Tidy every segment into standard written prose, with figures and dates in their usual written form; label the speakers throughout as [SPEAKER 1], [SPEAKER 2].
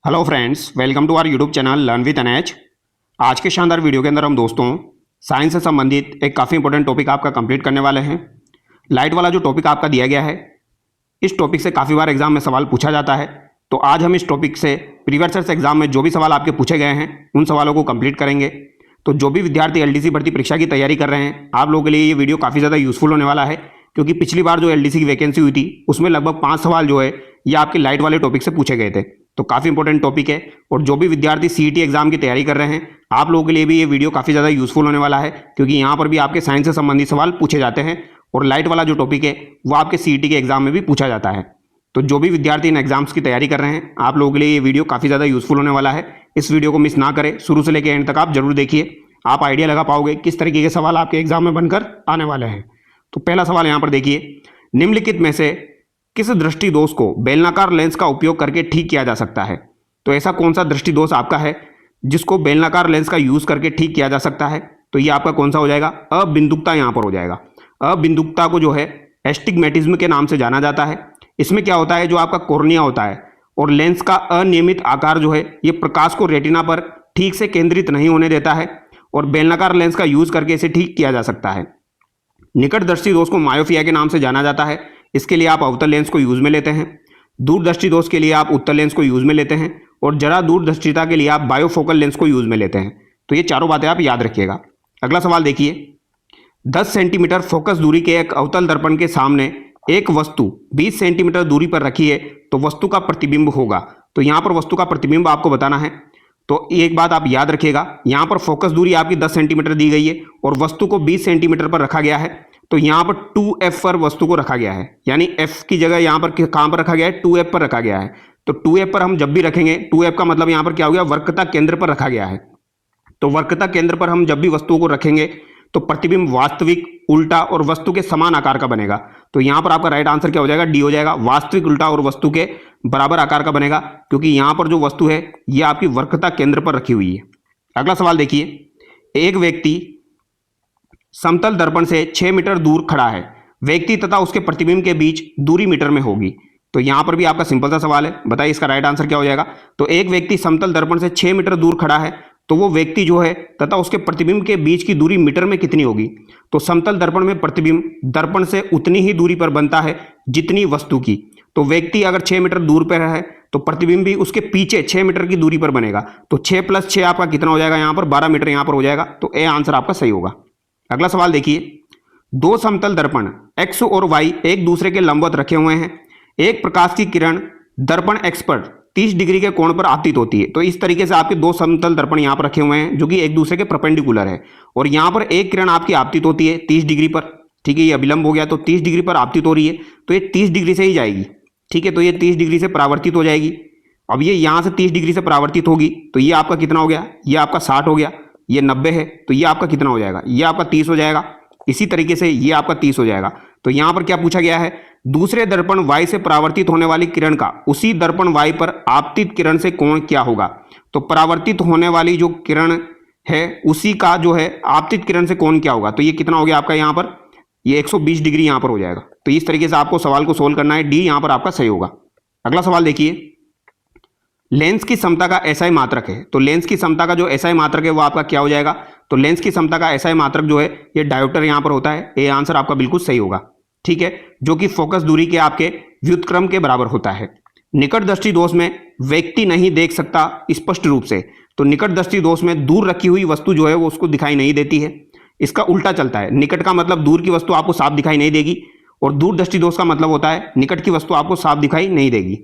[SPEAKER 1] Hello friends, welcome to our YouTube channel learn with NH. आज के शानदार video के अंदर हम दोस्तों साइंस से संबंधित एक काफ़ी इंपॉर्टेंट टॉपिक आपका कंप्लीट करने वाले हैं। लाइट वाला जो टॉपिक आपका दिया गया है, इस टॉपिक से काफ़ी बार एग्जाम में सवाल पूछा जाता है। तो आज हम इस टॉपिक से प्रीवियस ईयर एग्जाम में जो भी सवाल आपके पूछे गए हैं उन सवालों को कंप्लीट करेंगे। तो जो भी विद्यार्थी एलडीसी भर्ती परीक्षा की तैयारी कर रहे हैं, आप लोगों के लिए ये वीडियो काफ़ी ज़्यादा यूजफुल होने वाला है, क्योंकि पिछली बार जो एलडीसी की वैकेंसी हुई थी उसमें लगभग 5 सवाल जो है ये आपके लाइट वाले टॉपिक से पूछे गए थे। तो काफ़ी इंपॉर्टेंट टॉपिक है और जो भी विद्यार्थी सीईटी एग्जाम की तैयारी कर रहे हैं, आप लोगों के लिए भी ये वीडियो काफ़ी ज़्यादा यूजफुल होने वाला है, क्योंकि यहाँ पर भी आपके साइंस से संबंधित सवाल पूछे जाते हैं और लाइट वाला जो टॉपिक है वो आपके सीईटी के एग्जाम में भी पूछा जाता है। तो जो भी विद्यार्थी इन एग्जाम्स की तैयारी कर रहे हैं, आप लोगों के लिए ये वीडियो काफ़ी ज़्यादा यूजफुल होने वाला है। इस वीडियो को मिस ना करें, शुरू से लेकर एंड तक आप जरूर देखिए। आप आइडिया लगा पाओगे किस तरीके के सवाल आपके एग्जाम में बनकर आने वाले हैं। तो पहला सवाल यहाँ पर देखिए, निम्नलिखित में से किस दृष्टि दोष को बेलनाकार लेंस का उपयोग करके ठीक किया जा सकता है? तो ऐसा कौन सा दृष्टि दोष आपका है जिसको बेलनाकार लेंस का यूज करके ठीक किया जा सकता है? तो ये आपका कौन सा हो जाएगा? अबिंदुकता यहाँ पर हो जाएगा। अबिंदुकता को जो है एस्टिग्मेटिज्म के नाम से जाना जाता है। इसमें क्या होता है, जो आपका कॉर्निया होता है और लेंस का अनियमित आकार जो है ये प्रकाश को रेटिना पर ठीक से केंद्रित नहीं होने देता है और बेलनाकार लेंस का यूज करके इसे ठीक किया जा सकता है। निकटदर्शी दोष को मायोपिया के नाम से जाना जाता है। इसके लिए आप अवतल लेंस को यूज में लेते हैं। दूरदृष्टि दोष के लिए आप उत्तल लेंस को यूज में लेते हैं और जरा दूरदृष्टिता के लिए आप बायोफोकल लेंस को यूज में लेते हैं। तो ये चारों बातें आप याद रखिएगा। अगला सवाल देखिए, 10 सेंटीमीटर फोकस दूरी के एक अवतल दर्पण के सामने एक वस्तु 20 सेंटीमीटर दूरी पर रखी है तो वस्तु का प्रतिबिंब होगा। तो यहाँ पर वस्तु का प्रतिबिंब आपको बताना है। तो एक बात आप याद रखिएगा, यहाँ पर फोकस दूरी आपकी 10 सेंटीमीटर दी गई है और वस्तु को 20 सेंटीमीटर पर रखा गया है। तो यहाँ पर 2f पर वस्तु को रखा गया है, यानी f की जगह यहाँ पर कहाँ पर रखा गया है? 2f पर रखा गया है। तो 2f पर हम जब भी रखेंगे, 2f का मतलब यहाँ पर क्या हो गया? वक्रता केंद्र पर रखा गया है। तो वक्रता केंद्र पर हम जब भी वस्तुओं को रखेंगे तो प्रतिबिंब वास्तविक, उल्टा और वस्तु के समान आकार का बनेगा। तो यहाँ पर आपका राइट आंसर क्या हो जाएगा? डी हो जाएगा। वास्तविक, उल्टा और वस्तु के बराबर आकार का बनेगा, क्योंकि यहाँ पर जो वस्तु है ये आपकी वक्रता केंद्र पर रखी हुई है। अगला सवाल देखिए, एक व्यक्ति समतल दर्पण से 6 मीटर दूर खड़ा है। व्यक्ति तथा उसके प्रतिबिंब के बीच दूरी मीटर में होगी। तो यहाँ पर भी आपका सिंपल सा सवाल है, बताइए इसका राइट आंसर क्या हो जाएगा? तो एक व्यक्ति समतल दर्पण से 6 मीटर दूर खड़ा है, तो वो व्यक्ति जो है तथा उसके प्रतिबिंब के बीच की दूरी मीटर में कितनी होगी? तो समतल दर्पण में प्रतिबिंब दर्पण से उतनी ही दूरी पर बनता है जितनी वस्तु की। तो व्यक्ति अगर 6 मीटर दूर पर है तो प्रतिबिंब भी उसके पीछे 6 मीटर की दूरी पर बनेगा। तो 6 + 6 आपका कितना हो जाएगा? यहाँ पर 12 मीटर यहाँ पर हो जाएगा। तो ए आंसर आपका सही होगा। अगला सवाल देखिए, दो समतल दर्पण x और y एक दूसरे के लंबवत रखे हुए हैं। एक प्रकाश की किरण दर्पण x पर 30 डिग्री के कोण पर आपतित होती है। तो इस तरीके से आपके दो समतल दर्पण यहाँ पर रखे हुए हैं जो कि एक दूसरे के परपेंडिकुलर है, और यहाँ पर एक किरण आपकी आपतित होती है 30 डिग्री पर। ठीक है, ये अभिलंब हो गया, तो 30 डिग्री पर आपतित हो रही है, तो ये 30 डिग्री से ही जाएगी। ठीक है, तो ये 30 डिग्री से परावर्तित हो जाएगी। अब ये यहाँ से 30 डिग्री से परावर्तित होगी, तो ये आपका कितना हो गया? ये आपका 60 हो गया। ये 90 है, तो ये आपका कितना हो जाएगा? ये आपका 30 हो जाएगा। इसी तरीके से ये आपका 30 हो जाएगा। तो यहाँ पर क्या पूछा गया है? दूसरे दर्पण y से परावर्तित होने वाली किरण का उसी दर्पण y पर आपतित किरण से कोण क्या होगा? तो परावर्तित होने वाली जो किरण है उसी का जो है आपतित किरण से कोण क्या होगा? तो ये कितना हो गया आपका? यहाँ पर ये 120 डिग्री यहाँ पर हो जाएगा। तो इस तरीके से आपको सवाल को सोल्व करना है। डी यहाँ पर आपका सही होगा। अगला सवाल देखिए, लेंस की समता का एसआई मात्रक है। तो लेंस की समता का जो एसआई मात्रक है वो आपका क्या हो जाएगा? तो लेंस की समता का एसआई मात्रक जो है ये डायोप्टर यहाँ पर होता है। ए आंसर आपका बिल्कुल सही होगा। ठीक है, जो कि फोकस दूरी के आपके व्युत्क्रम के बराबर होता है। निकट दृष्टि दोष में व्यक्ति नहीं देख सकता स्पष्ट रूप से। तो निकट दृष्टि दोष में दूर रखी हुई वस्तु जो है वो उसको दिखाई नहीं देती है। इसका उल्टा चलता है, निकट का मतलब दूर की वस्तु आपको साफ दिखाई नहीं देगी और दूर दृष्टि दोष का मतलब होता है निकट की वस्तु आपको साफ दिखाई नहीं देगी।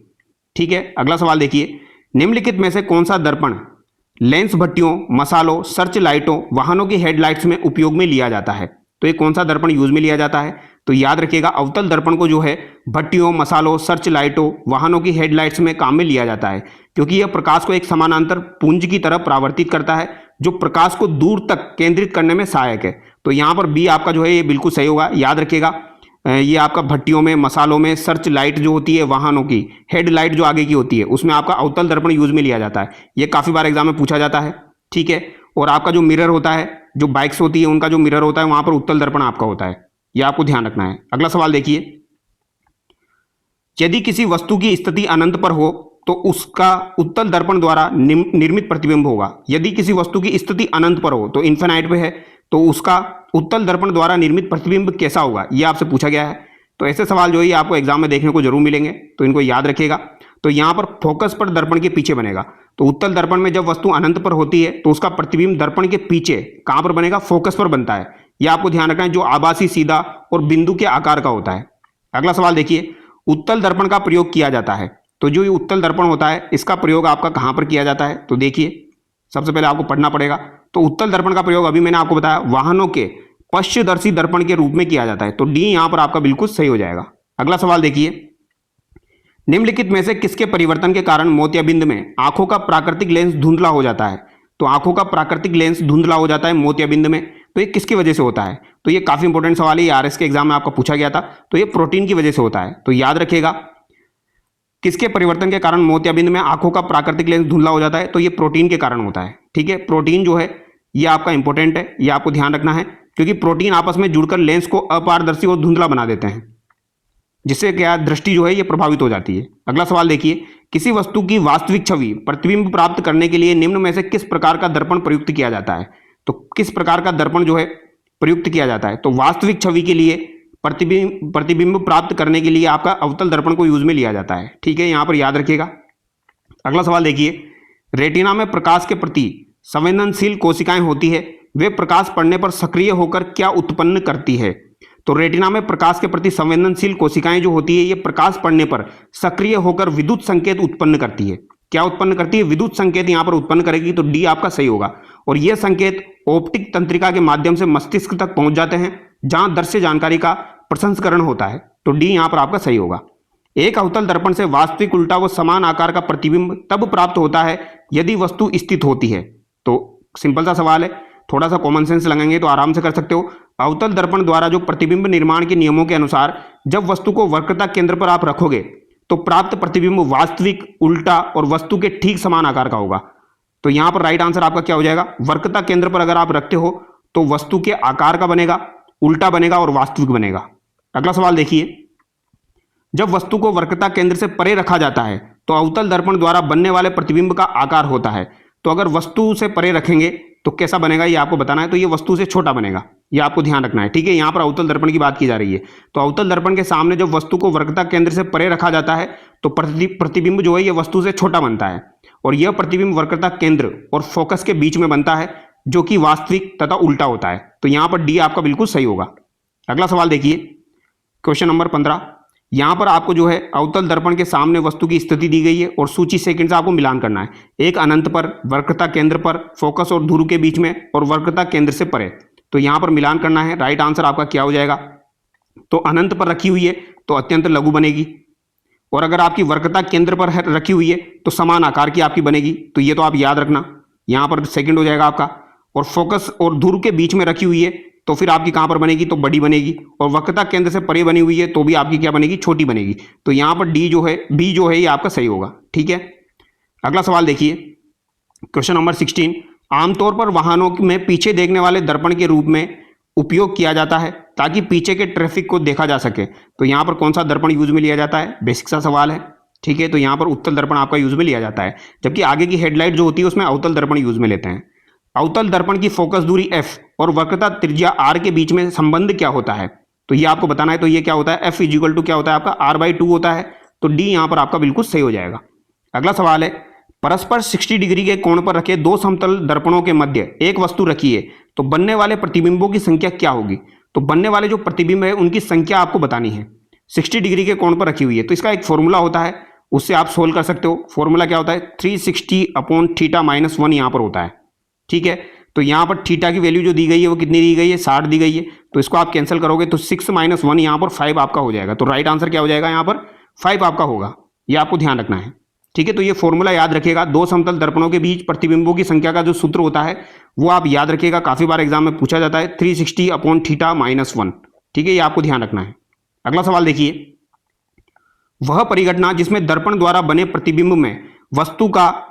[SPEAKER 1] ठीक है, अगला सवाल देखिए, निम्नलिखित में से कौन सा दर्पण लेंस भट्टियों, मसालों, सर्च लाइटों, वाहनों की हेडलाइट्स में उपयोग में लिया जाता है? तो ये कौन सा दर्पण यूज में लिया जाता है? तो याद रखिएगा, अवतल दर्पण को जो है भट्टियों, मसालों, सर्च लाइटों, वाहनों की हेडलाइट्स में काम में लिया जाता है, क्योंकि यह प्रकाश को एक समानांतर पुंज की तरह परावर्तित करता है जो प्रकाश को दूर तक केंद्रित करने में सहायक है। तो यहाँ पर बी आपका जो है ये बिल्कुल सही होगा। याद रखिएगा, ये आपका भट्टियों में, मसालों में, सर्च लाइट जो होती है, वाहनों की हेडलाइट जो आगे की होती है, उसमें आपका अवतल दर्पण यूज में लिया जाता है। ये काफी बार एग्जाम में पूछा जाता है। ठीक है, और आपका जो मिरर होता है, जो बाइक्स होती है उनका जो मिरर होता है वहां पर उत्तल दर्पण आपका होता है। यह आपको ध्यान रखना है। अगला सवाल देखिए, यदि किसी वस्तु की स्थिति अनंत पर हो तो उसका उत्तल दर्पण द्वारा निर्मित प्रतिबिंब होगा। यदि किसी वस्तु की स्थिति अनंत पर हो, तो इन्फिनाइट पे है, तो उसका उत्तल दर्पण द्वारा निर्मित प्रतिबिंब कैसा होगा, ये आपसे पूछा गया है। तो ऐसे सवाल जो है आपको एग्जाम में देखने को जरूर मिलेंगे, तो इनको याद रखिएगा। तो यहाँ पर फोकस पर दर्पण के पीछे बनेगा। तो उत्तल दर्पण में जब वस्तु अनंत पर होती है तो उसका प्रतिबिंब दर्पण के पीछे कहां पर बनेगा, फोकस पर बनता है। यह आपको ध्यान रखना है, जो आभासी, सीधा और बिंदु के आकार का होता है। अगला सवाल देखिए, उत्तल दर्पण का प्रयोग किया जाता है। तो जो ये उत्तल दर्पण होता है इसका प्रयोग आपका कहां पर किया जाता है, तो देखिए सबसे पहले आपको पढ़ना पड़ेगा। तो उत्तल दर्पण का प्रयोग अभी मैंने आपको बताया वाहनों के पश्चदर्शी दर्पण के रूप में किया जाता है। तो डी यहां पर आपका बिल्कुल सही हो जाएगा। अगला सवाल देखिए, निम्नलिखित में से किसके परिवर्तन के कारण मोतियाबिंद में आंखों का प्राकृतिक लेंस धुंधला हो जाता है। तो आंखों का प्राकृतिक लेंस धुंधला हो जाता है मोतियाबिंद में, तो ये किसकी वजह से होता है। तो ये काफी इंपॉर्टेंट सवाल है, आरएस के एग्जाम में आपका पूछा गया था। तो ये प्रोटीन की वजह से होता है। तो याद रखिएगा, किसके परिवर्तन के कारण मोतियाबिंद में आंखों का प्राकृतिक लेंस धुंधला हो जाता है, तो ये प्रोटीन के कारण होता है। ठीक है, प्रोटीन जो है ये आपका इंपॉर्टेंट है, ये आपको ध्यान रखना है, क्योंकि प्रोटीन आपस में जुड़कर लेंस को अपारदर्शी और धुंधला बना देते हैं, जिससे क्या दृष्टि जो है ये प्रभावित हो जाती है। अगला सवाल देखिए, किसी वस्तु की वास्तविक छवि प्रतिबिंब प्राप्त करने के लिए निम्न में से किस प्रकार का दर्पण प्रयुक्त किया जाता है। तो किस प्रकार का दर्पण जो है प्रयुक्त किया जाता है, तो वास्तविक छवि के लिए प्रतिबिंब प्राप्त करने के लिए आपका अवतल दर्पण को यूज में लिया जाता है। ठीक है, यहां पर याद रखिएगा। अगला सवाल देखिए, रेटिना में प्रकाश के प्रति संवेदनशील कोशिकाएं होती है, वे प्रकाश पड़ने पर सक्रिय होकर क्या उत्पन्न करती है। तो रेटिना में प्रकाश के प्रति संवेदनशील कोशिकाएं जो होती है ये प्रकाश पड़ने पर सक्रिय होकर विद्युत संकेत उत्पन्न करती है। क्या उत्पन्न करती है, विद्युत संकेत यहां पर उत्पन्न करेगी। तो डी आपका सही होगा। और यह संकेत ऑप्टिक तंत्रिका के माध्यम से मस्तिष्क तक पहुंच जाते हैं, जहां दृश्य जानकारी का प्रसंस्करण होता है। तो डी यहां पर आपका सही होगा। एक अवतल दर्पण से वास्तविक, उल्टा व समान आकार का प्रतिबिंब तब प्राप्त होता है यदि वस्तु स्थित होती है। तो सिंपल सा सवाल है, थोड़ा सा कॉमन सेंस लगाएंगे तो आराम से कर सकते हो। अवतल दर्पण द्वारा जो प्रतिबिंब निर्माण के नियमों के अनुसार जब वस्तु को वक्रता केंद्र पर आप रखोगे तो प्राप्त प्रतिबिंब वास्तविक, उल्टा और वस्तु के ठीक समान आकार का होगा। तो यहां पर राइट आंसर आपका क्या हो जाएगा, वक्रता केंद्र पर अगर आप रखते हो तो वस्तु के आकार का बनेगा, उल्टा बनेगा और वास्तविक बनेगा। अगला सवाल देखिए, जब वस्तु को वक्रता केंद्र से परे रखा जाता है तो अवतल दर्पण द्वारा बनने वाले प्रतिबिंब का आकार होता है। तो अगर वस्तु से परे रखेंगे तो कैसा बनेगा ये आपको बताना है। तो ये वस्तु से छोटा बनेगा, ये आपको ध्यान रखना है। ठीक है, यहां पर अवतल दर्पण की बात की जा रही है। तो अवतल दर्पण के सामने जब वस्तु को वक्रता केंद्र से परे रखा जाता है तो प्रतिबिंब जो है ये वस्तु से छोटा बनता है, और यह प्रतिबिंब वक्रता केंद्र और फोकस के बीच में बनता है, जो कि वास्तविक तथा उल्टा होता है। तो यहां पर डी आपका बिल्कुल सही होगा। अगला सवाल देखिए, क्वेश्चन नंबर 15। यहां पर आपको जो है अवतल दर्पण के सामने वस्तु की स्थिति दी गई है और सूची सेकंड से आपको मिलान करना है। एक अनंत पर, वक्रता केंद्र पर, फोकस और ध्रुव के बीच में और वक्रता केंद्र से परे। तो यहां पर मिलान करना है। राइट आंसर आपका क्या हो जाएगा, तो अनंत पर रखी हुई है तो अत्यंत लघु बनेगी, और अगर आपकी वक्रता केंद्र पर रखी हुई है तो समान आकार की आपकी बनेगी। तो ये तो आप याद रखना, यहां पर सेकंड हो जाएगा आपका। और फोकस और ध्रुव के बीच में रखी हुई है तो फिर आपकी कहां पर बनेगी, तो बड़ी बनेगी। और वक्रता केंद्र से परे बनी हुई है तो भी आपकी क्या बनेगी, छोटी बनेगी। तो यहां पर डी जो है, बी जो है ये आपका सही होगा। ठीक है, अगला सवाल देखिए, क्वेश्चन नंबर 16। आमतौर पर वाहनों में पीछे देखने वाले दर्पण के रूप में उपयोग किया जाता है ताकि पीछे के ट्रैफिक को देखा जा सके। तो यहां पर कौन सा दर्पण यूज में लिया जाता है, बेसिक सा सवाल है। ठीक है, तो यहां पर उत्तल दर्पण आपका यूज में लिया जाता है, जबकि आगे की हेडलाइट जो होती है उसमें अवतल दर्पण यूज में लेते हैं। अवतल दर्पण की फोकस दूरी f और वक्रता त्रिज्या r के बीच में संबंध क्या होता है, तो ये आपको बताना है। तो ये क्या होता है, f इजिकल टू क्या होता है आपका r/2 होता है। तो d यहां पर आपका बिल्कुल सही हो जाएगा। अगला सवाल है, परस्पर 60 डिग्री के कोण पर रखे दो समतल दर्पणों के मध्य एक वस्तु रखी है, तो बनने वाले प्रतिबिंबों की संख्या क्या होगी। तो बनने वाले जो प्रतिबिंब है उनकी संख्या आपको बतानी है। 60 डिग्री के कोण पर रखी हुई है, तो इसका एक फॉर्मूला होता है, उससे आप सोल्व कर सकते हो। फॉर्मूला क्या होता है, 360/θ-1 यहां पर होता है। ठीक है, तो यहां पर थीटा की वैल्यू जो दी गई है वो कितनी दी गई है, 60 दी गई है। तो इसको आप कैंसिल करोगे तो 6 - 1 यहां पर 5 आपका हो जाएगा। तो राइट आंसर क्या हो जाएगा, यहां पर 5 आपका होगा। ये आपको ध्यान रखना है। ठीक है, तो ये फॉर्मूला याद रखिएगा। दो समतल दर्पणों के बीच प्रतिबिंबों की संख्या का जो सूत्र होता है वो आप याद रखिएगा, काफी बार एग्जाम में पूछा जाता है, 360/θ-1। ठीक है, ये आपको ध्यान रखना है। अगला सवाल देखिए, वह परिघटना जिसमें दर्पण द्वारा बने प्रतिबिंब में वस्तु का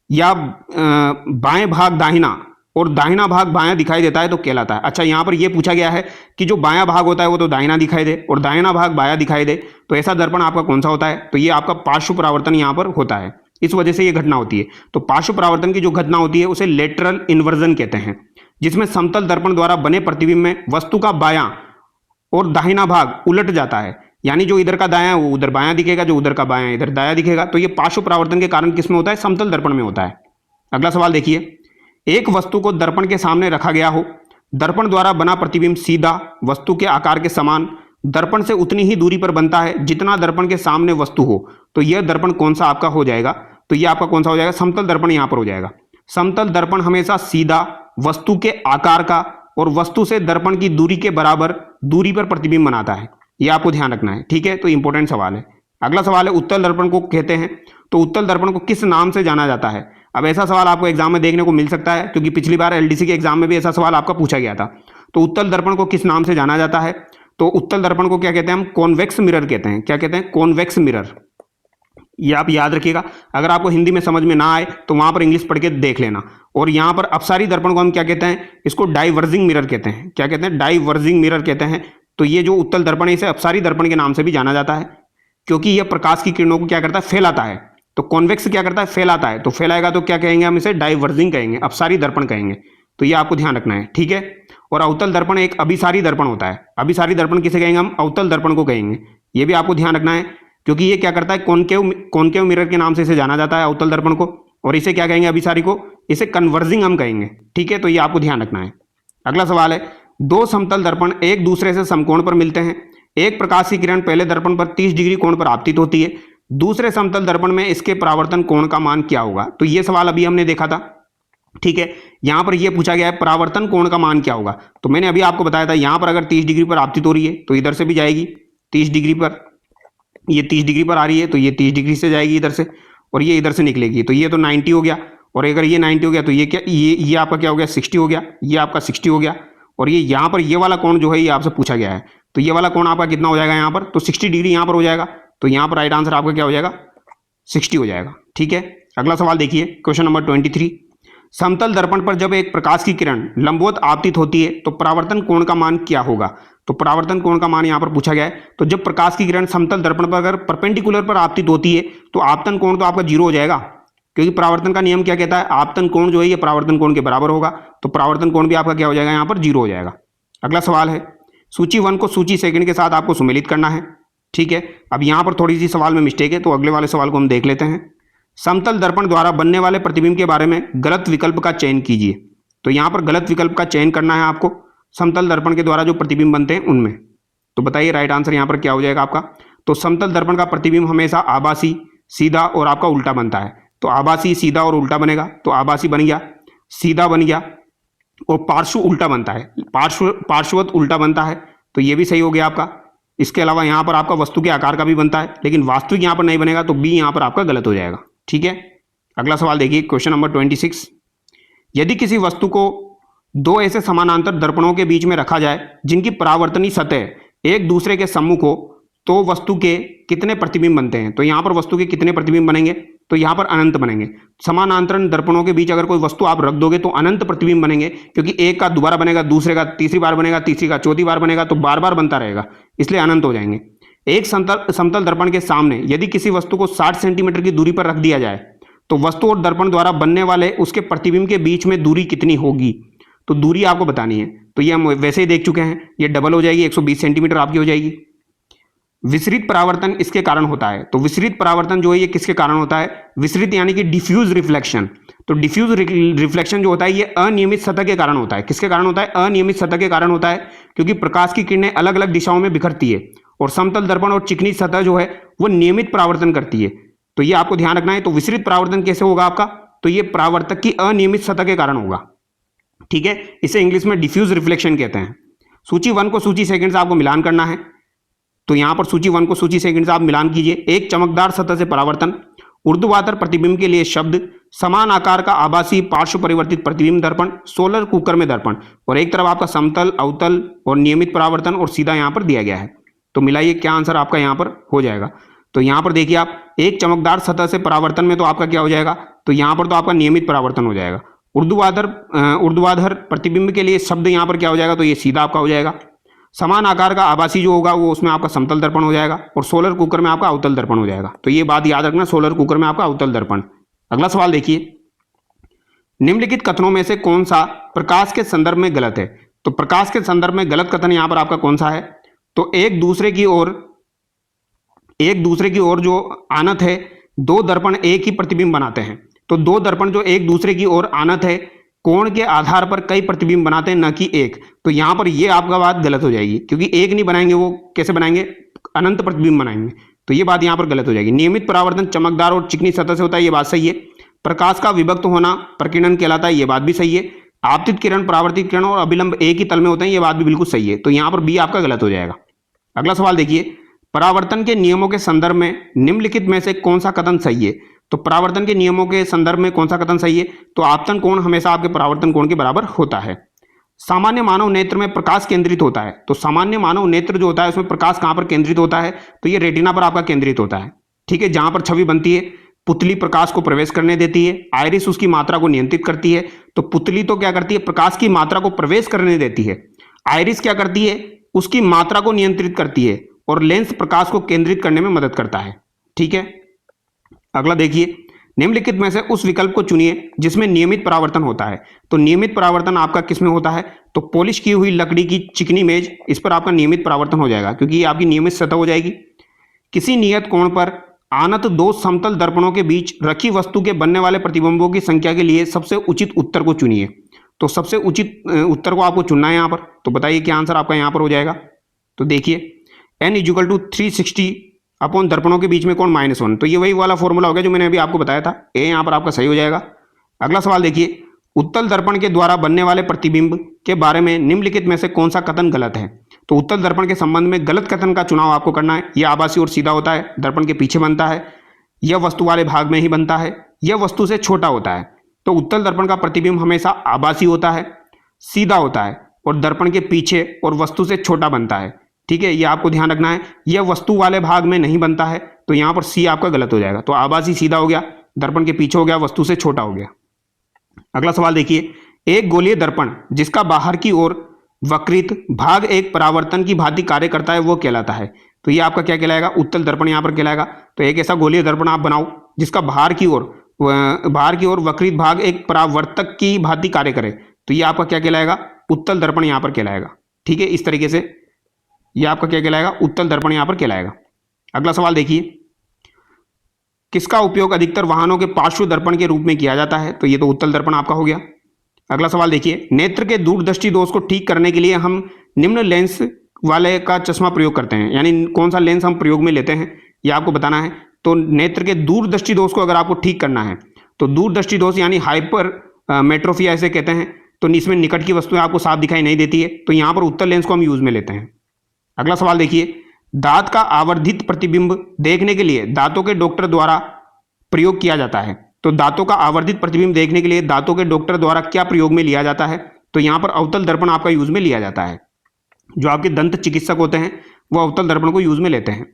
[SPEAKER 1] या बाएं भाग दाहिना और दाहिना भाग बायां दिखाई देता है तो कहलाता है। अच्छा, यहाँ पर यह पूछा गया है कि जो बायां भाग होता है वो तो दाहिना दिखाई दे और दाहिना भाग बायां दिखाई दे, तो ऐसा दर्पण आपका कौन सा होता है? तो ये आपका पार्श्व परावर्तन यहाँ पर होता है, इस वजह से ये घटना होती है। तो पार्श्व परावर्तन की जो घटना होती है उसे लेटरल इन्वर्जन कहते हैं, जिसमें समतल दर्पण द्वारा बने प्रतिबिंब में वस्तु का बायां और दाहिना भाग उलट जाता है, यानी जो इधर का दायां वो उधर बायां दिखेगा, जो उधर का बायां इधर दायां दिखेगा। तो ये पार्श्व परावर्तन के कारण किसमें होता है? समतल दर्पण में होता है। अगला सवाल देखिए, एक वस्तु को दर्पण के सामने रखा गया हो, दर्पण द्वारा बना प्रतिबिंब सीधा वस्तु के आकार के समान दर्पण से उतनी ही दूरी पर बनता है जितना दर्पण के सामने वस्तु हो, तो यह दर्पण कौन सा आपका हो जाएगा? तो यह आपका कौन सा हो जाएगा? समतल दर्पण यहां पर हो जाएगा। समतल दर्पण हमेशा सीधा वस्तु के आकार का और वस्तु से दर्पण की दूरी के बराबर दूरी पर प्रतिबिंब बनाता है, यह आपको ध्यान रखना है, ठीक है। तो इंपॉर्टेंट सवाल है। अगला सवाल है, उत्तल दर्पण को कहते हैं, तो उत्तल दर्पण को किस नाम से जाना जाता है? अब ऐसा सवाल आपको एग्जाम में देखने को मिल सकता है, क्योंकि पिछली बार एलडीसी के एग्जाम में भी ऐसा सवाल आपका पूछा गया था। तो उत्तल दर्पण को किस नाम से जाना जाता है? तो उत्तल दर्पण को क्या कहते हैं? हम कॉन्वेक्स मिरर कहते हैं। क्या कहते हैं? Convex mirror. ये आप याद रखिएगा, अगर आपको हिंदी में समझ में ना आए तो वहां पर इंग्लिश पढ़ के देख लेना। और यहां पर अपसारी दर्पण को हम क्या कहते हैं? इसको डाइवर्जिंग मिरर कहते हैं। क्या कहते हैं? डाइवर्जिंग मिरर कहते हैं। तो ये जो उत्तल दर्पण है इसे अपसारी दर्पण के नाम से भी जाना जाता है, क्योंकि यह प्रकाश की किरणों को क्या करता है? फैलाता है। तो कॉन्वेक्स क्या करता है? फैलाता है। तो फैलाएगा तो क्या कहेंगे? हम इसे डाइवर्जिंग कहेंगे, अपसारी दर्पण कहेंगे। तो ये आपको ध्यान रखना है, ठीक है। और अवतल दर्पण एक अभिसारी दर्पण होता है। अभिसारी दर्पण किसे कहेंगे? हम अवतल दर्पण को कहेंगे। ये भी आपको ध्यान रखना है, क्योंकि ये क्या करता है? कॉनकेव मिरर के नाम से इसे जाना जाता है, अवतल दर्पण को। और इसे क्या कहेंगे? अभिसारी को। इसे कन्वर्जिंग हम कहेंगे, ठीक है। तो ये आपको ध्यान रखना है। अगला सवाल है, दो समतल दर्पण एक दूसरे से समकोण पर मिलते हैं। एक प्रकाश की किरण पहले दर्पण पर 30 डिग्री कोण पर आपतित होती है, दूसरे समतल दर्पण में इसके परावर्तन कोण का मान क्या होगा? तो ये सवाल अभी हमने देखा था, ठीक है। यहां पर यह पूछा गया है परावर्तन कोण का मान क्या होगा। तो मैंने अभी आपको बताया था, यहां पर अगर 30 डिग्री पर आपतित हो रही है तो इधर से भी जाएगी 30 डिग्री पर। ये 30 डिग्री पर आ रही है तो ये 30 डिग्री से जाएगी इधर से, और ये इधर से निकलेगी। तो ये तो 90 हो गया, और अगर ये 90 हो गया तो ये क्या, ये आपका क्या हो गया? 60 हो गया। ये आपका 60 हो गया। और ये यहाँ पर ये वाला कोण जो है ये आपसे पूछा गया है, तो ये वाला कोण आपका कितना हो जाएगा यहाँ पर? तो 60 डिग्री यहाँ पर हो जाएगा। तो यहाँ पर राइट आंसर आपका क्या हो जाएगा? 60 हो जाएगा, ठीक है। अगला सवाल देखिए, क्वेश्चन नंबर 23। समतल दर्पण पर जब एक प्रकाश की किरण लंबवत आपतित होती है तो परावर्तन कोण का मान क्या होगा? तो परावर्तन कोण का मान यहाँ पर पूछा गया है। तो जब प्रकाश की किरण समतल दर्पण पर अगर परपेंडिकुलर पर आपतित होती है तो आपतन कोण तो आपका 0 हो जाएगा, क्योंकि परावर्तन का नियम क्या कहता है? आपतन कोण जो है ये परावर्तन कोण के बराबर होगा। तो परावर्तन कोण भी आपका क्या हो जाएगा? यहाँ पर 0 हो जाएगा। अगला सवाल है, सूची 1 को सूची सेकंड के साथ आपको सुमेलित करना है, ठीक है। अब यहाँ पर थोड़ी सी सवाल में मिस्टेक है, तो अगले वाले सवाल को हम देख लेते हैं। समतल दर्पण द्वारा बनने वाले प्रतिबिंब के बारे में गलत विकल्प का चयन कीजिए। तो यहाँ पर गलत विकल्प का चयन करना है आपको, समतल दर्पण के द्वारा जो प्रतिबिंब बनते हैं उनमें। तो बताइए राइट आंसर यहाँ पर क्या हो जाएगा आपका? तो समतल दर्पण का प्रतिबिंब हमेशा आभासी, सीधा और आपका उल्टा बनता है। तो आभासी, सीधा और उल्टा बनेगा। तो आभासी बन गया, सीधा बन गया, और पार्श्व उल्टा बनता है, पार्श्ववत उल्टा बनता है। तो ये भी सही हो गया आपका। इसके अलावा यहाँ पर आपका वस्तु के आकार का भी बनता है, लेकिन वास्तविक यहाँ पर नहीं बनेगा, तो बी यहाँ पर आपका गलत हो जाएगा, ठीक है। अगला सवाल देखिए, क्वेश्चन नंबर 26। यदि किसी वस्तु को दो ऐसे समानांतर दर्पणों के बीच में रखा जाए जिनकी परावर्तनी सतह एक दूसरे के सम्मुख हो, तो वस्तु के कितने प्रतिबिंब बनते हैं? तो यहाँ पर वस्तु के कितने प्रतिबिंब बनेंगे? तो यहाँ पर अनंत बनेंगे। समानांतर दर्पणों के बीच अगर कोई वस्तु आप रख दोगे तो अनंत प्रतिबिंब बनेंगे, क्योंकि एक का दोबारा बनेगा, दूसरे का तीसरी बार बनेगा, तीसरी का चौथी बार बनेगा, तो बार बार बनता रहेगा, इसलिए अनंत हो जाएंगे। एक समतल दर्पण के सामने यदि किसी वस्तु को 60 सेंटीमीटर की दूरी पर रख दिया जाए तो वस्तु और दर्पण द्वारा बनने वाले उसके प्रतिबिंब के बीच में दूरी कितनी होगी? तो दूरी आपको बतानी है। तो ये हम वैसे ही देख चुके हैं, ये डबल हो जाएगी, 120 सेंटीमीटर आपकी हो जाएगी। विसरित परावर्तन इसके कारण होता है। तो विसरित परावर्तन जो है ये किसके कारण होता है? विसरित यानी कि डिफ्यूज रिफ्लेक्शन। तो डिफ्यूज रिफ्लेक्शन जो होता है ये अनियमित सतह के कारण होता है। किसके कारण होता है? अनियमित सतह के कारण होता है, क्योंकि प्रकाश की किरणें अलग अलग दिशाओं में बिखरती है, और समतल दर्पण और चिकनी सतह जो है वो नियमित परावर्तन करती है। तो ये आपको ध्यान रखना है। तो विसरित परावर्तन कैसे होगा आपका? तो ये परावर्तक की अनियमित सतह के कारण होगा, ठीक है। इसे इंग्लिश में डिफ्यूज रिफ्लेक्शन कहते हैं। सूची 1 को सूची सेकंड से आपको मिलान करना है। तो यहां पर सूची 1 को सूची सेकंड से आप मिलान कीजिए। एक चमकदार सतह से परावर्तन, ऊर्ध्वाधर प्रतिबिंब के लिए शब्द, समान आकार का आभासी पार्श्व परिवर्तित प्रतिबिंब दर्पण, सोलर कुकर में दर्पण, और एक तरफ आपका समतल, अवतल और नियमित परावर्तन, और सीधा यहां पर दिया गया है। तो मिलाइए क्या आंसर आपका यहां पर हो जाएगा। तो यहां पर देखिए आप, एक चमकदार सतह से परावर्तन में तो आपका क्या हो जाएगा? तो यहां पर तो आपका नियमित परावर्तन हो जाएगा, ऊर्ध्वाधर प्रतिबिंब के लिए शब्द यहाँ पर क्या हो जाएगा, तो ये सीधा आपका हो जाएगा। समान आकार का आभासी जो होगा वो उसमें आपका समतल दर्पण हो जाएगा, और सोलर कुकर में आपका अवतल दर्पण हो जाएगा। तो ये बात याद रखना, सोलर कुकर में आपका अवतल दर्पण। अगला सवाल देखिए, निम्नलिखित कथनों में से कौन सा प्रकाश के संदर्भ में गलत है। तो प्रकाश के संदर्भ में गलत कथन यहां पर आपका कौन सा है, तो एक दूसरे की ओर जो आनत है, दो दर्पण एक ही प्रतिबिंब बनाते हैं। तो दो दर्पण जो एक दूसरे की ओर आनत है, कोण के आधार पर कई प्रतिबिंब बनाते हैं, न कि एक। तो यहां पर ये आपका बात गलत हो जाएगी, क्योंकि एक नहीं बनाएंगे, वो कैसे बनाएंगे, अनंत प्रतिबिंब बनाएंगे। तो ये बात यहां पर गलत हो जाएगी। नियमित परावर्तन चमकदार और चिकनी सतह से होता है, ये बात सही है। प्रकाश का विभक्त होना प्रकीर्णन कहलाता है, ये बात भी सही है। आपतित किरण, परावर्तित किरण और अभिलंब एक ही तल में होते हैं, ये बात भी बिल्कुल सही है। तो यहां पर बी आपका गलत हो जाएगा। अगला सवाल देखिए, परावर्तन के नियमों के संदर्भ में निम्नलिखित में से कौन सा कथन सही है। तो परावर्तन के नियमों के संदर्भ में कौन सा कथन सही है, तो आपतन कोण हमेशा आपके परावर्तन कोण के बराबर होता है। सामान्य मानव नेत्र में प्रकाश केंद्रित होता है। तो सामान्य मानव नेत्र जो होता है उसमें प्रकाश कहां पर केंद्रित होता है, तो ये रेटिना पर आपका केंद्रित होता है। ठीक है, जहां पर छवि बनती है, पुतली प्रकाश को प्रवेश करने देती है, आइरिस उसकी मात्रा को नियंत्रित करती है। तो पुतली तो क्या करती है, प्रकाश की मात्रा को प्रवेश करने देती है। आइरिस क्या करती है, उसकी मात्रा को नियंत्रित करती है, और लेंस प्रकाश को केंद्रित करने में मदद करता है। ठीक है, अगला देखिए, निम्नलिखित में से उस विकल्प को चुनिए जिसमें नियमित परावर्तन होता है। तो नियमित परावर्तन आपका किसमें होता है, तो पॉलिश की हुई लकड़ी की चिकनी मेज, इस पर आपका नियमित परावर्तन हो जाएगा, क्योंकि ये आपकी नियमित सतह हो जाएगी। किसी नियत कोण पर आनत दो समतल दर्पणों के बीच रखी वस्तु के बनने वाले प्रतिबिंबों की संख्या के लिए सबसे उचित उत्तर को चुनिए। तो सबसे उचित उत्तर को आपको चुनना है यहाँ पर। तो बताइए क्या आंसर आपका यहाँ पर हो जाएगा। तो देखिए, n = 360 अपॉन दर्पणों के बीच में कोण -1। तो ये वही वाला फॉर्मूला हो गया जो मैंने अभी आपको बताया था। ए यहाँ पर आपका सही हो जाएगा। अगला सवाल देखिए, उत्तल दर्पण के द्वारा बनने वाले प्रतिबिंब के बारे में निम्नलिखित में से कौन सा कथन गलत है। तो उत्तल दर्पण के संबंध में गलत कथन का चुनाव आपको करना है। यह आभासी और सीधा होता है, दर्पण के पीछे बनता है, यह वस्तु वाले भाग में ही बनता है, यह वस्तु से छोटा होता है। तो उत्तल दर्पण का प्रतिबिंब हमेशा आभासी होता है, सीधा होता है, और दर्पण के पीछे और वस्तु से छोटा बनता है। ठीक है, ये आपको ध्यान रखना है, यह वस्तु वाले भाग में नहीं बनता है। तो यहां पर सी आपका गलत हो जाएगा। तो आभासी सीधा हो गया, दर्पण के पीछे हो गया, वस्तु से छोटा हो गया। अगला सवाल देखिए, एक गोलीय दर्पण जिसका बाहर की ओर वक्रित भाग एक परावर्तन की भांति कार्य करता है, वो कहलाता है। तो ये आपका क्या कहलाएगा, उत्तल दर्पण यहाँ पर कहलाएगा। तो एक ऐसा गोलीय दर्पण आप बनाओ जिसका बाहर की ओर वक्रित भाग एक परावर्तक की भांति कार्य करे। तो ये आपका क्या कहलाएगा, उत्तल दर्पण यहाँ पर कहलाएगा। ठीक है, इस तरीके से ये आपका क्या कहलाएगा, उत्तल दर्पण यहाँ पर कहलाएगा। अगला सवाल देखिए, किसका उपयोग अधिकतर वाहनों के पार्श्व दर्पण के रूप में किया जाता है। तो ये तो उत्तल दर्पण आपका हो गया। अगला सवाल देखिए, नेत्र के दूरदृष्टि दोष को ठीक करने के लिए हम निम्न लेंस वाले का चश्मा प्रयोग करते हैं। यानी कौन सा लेंस हम प्रयोग में लेते हैं, ये आपको बताना है। तो नेत्र के दूरदृष्टि दोष को अगर आपको ठीक करना है, तो दूरदृष्टि दोष यानी हाइपर मेट्रोफिया ऐसे कहते हैं। तो इसमें निकट की वस्तुएं आपको साफ दिखाई नहीं देती है, तो यहाँ पर उत्तल लेंस को हम यूज में लेते हैं। अगला सवाल देखिए, दांत का आवर्धित प्रतिबिंब देखने के लिए दांतों के डॉक्टर द्वारा प्रयोग किया जाता है। तो दांतों का आवर्धित प्रतिबिंब देखने के लिए दांतों के डॉक्टर द्वारा क्या प्रयोग में लिया जाता है, तो यहाँ पर अवतल दर्पण आपका यूज में लिया जाता है। जो आपके दंत चिकित्सक होते हैं वो अवतल दर्पण को यूज में लेते हैं।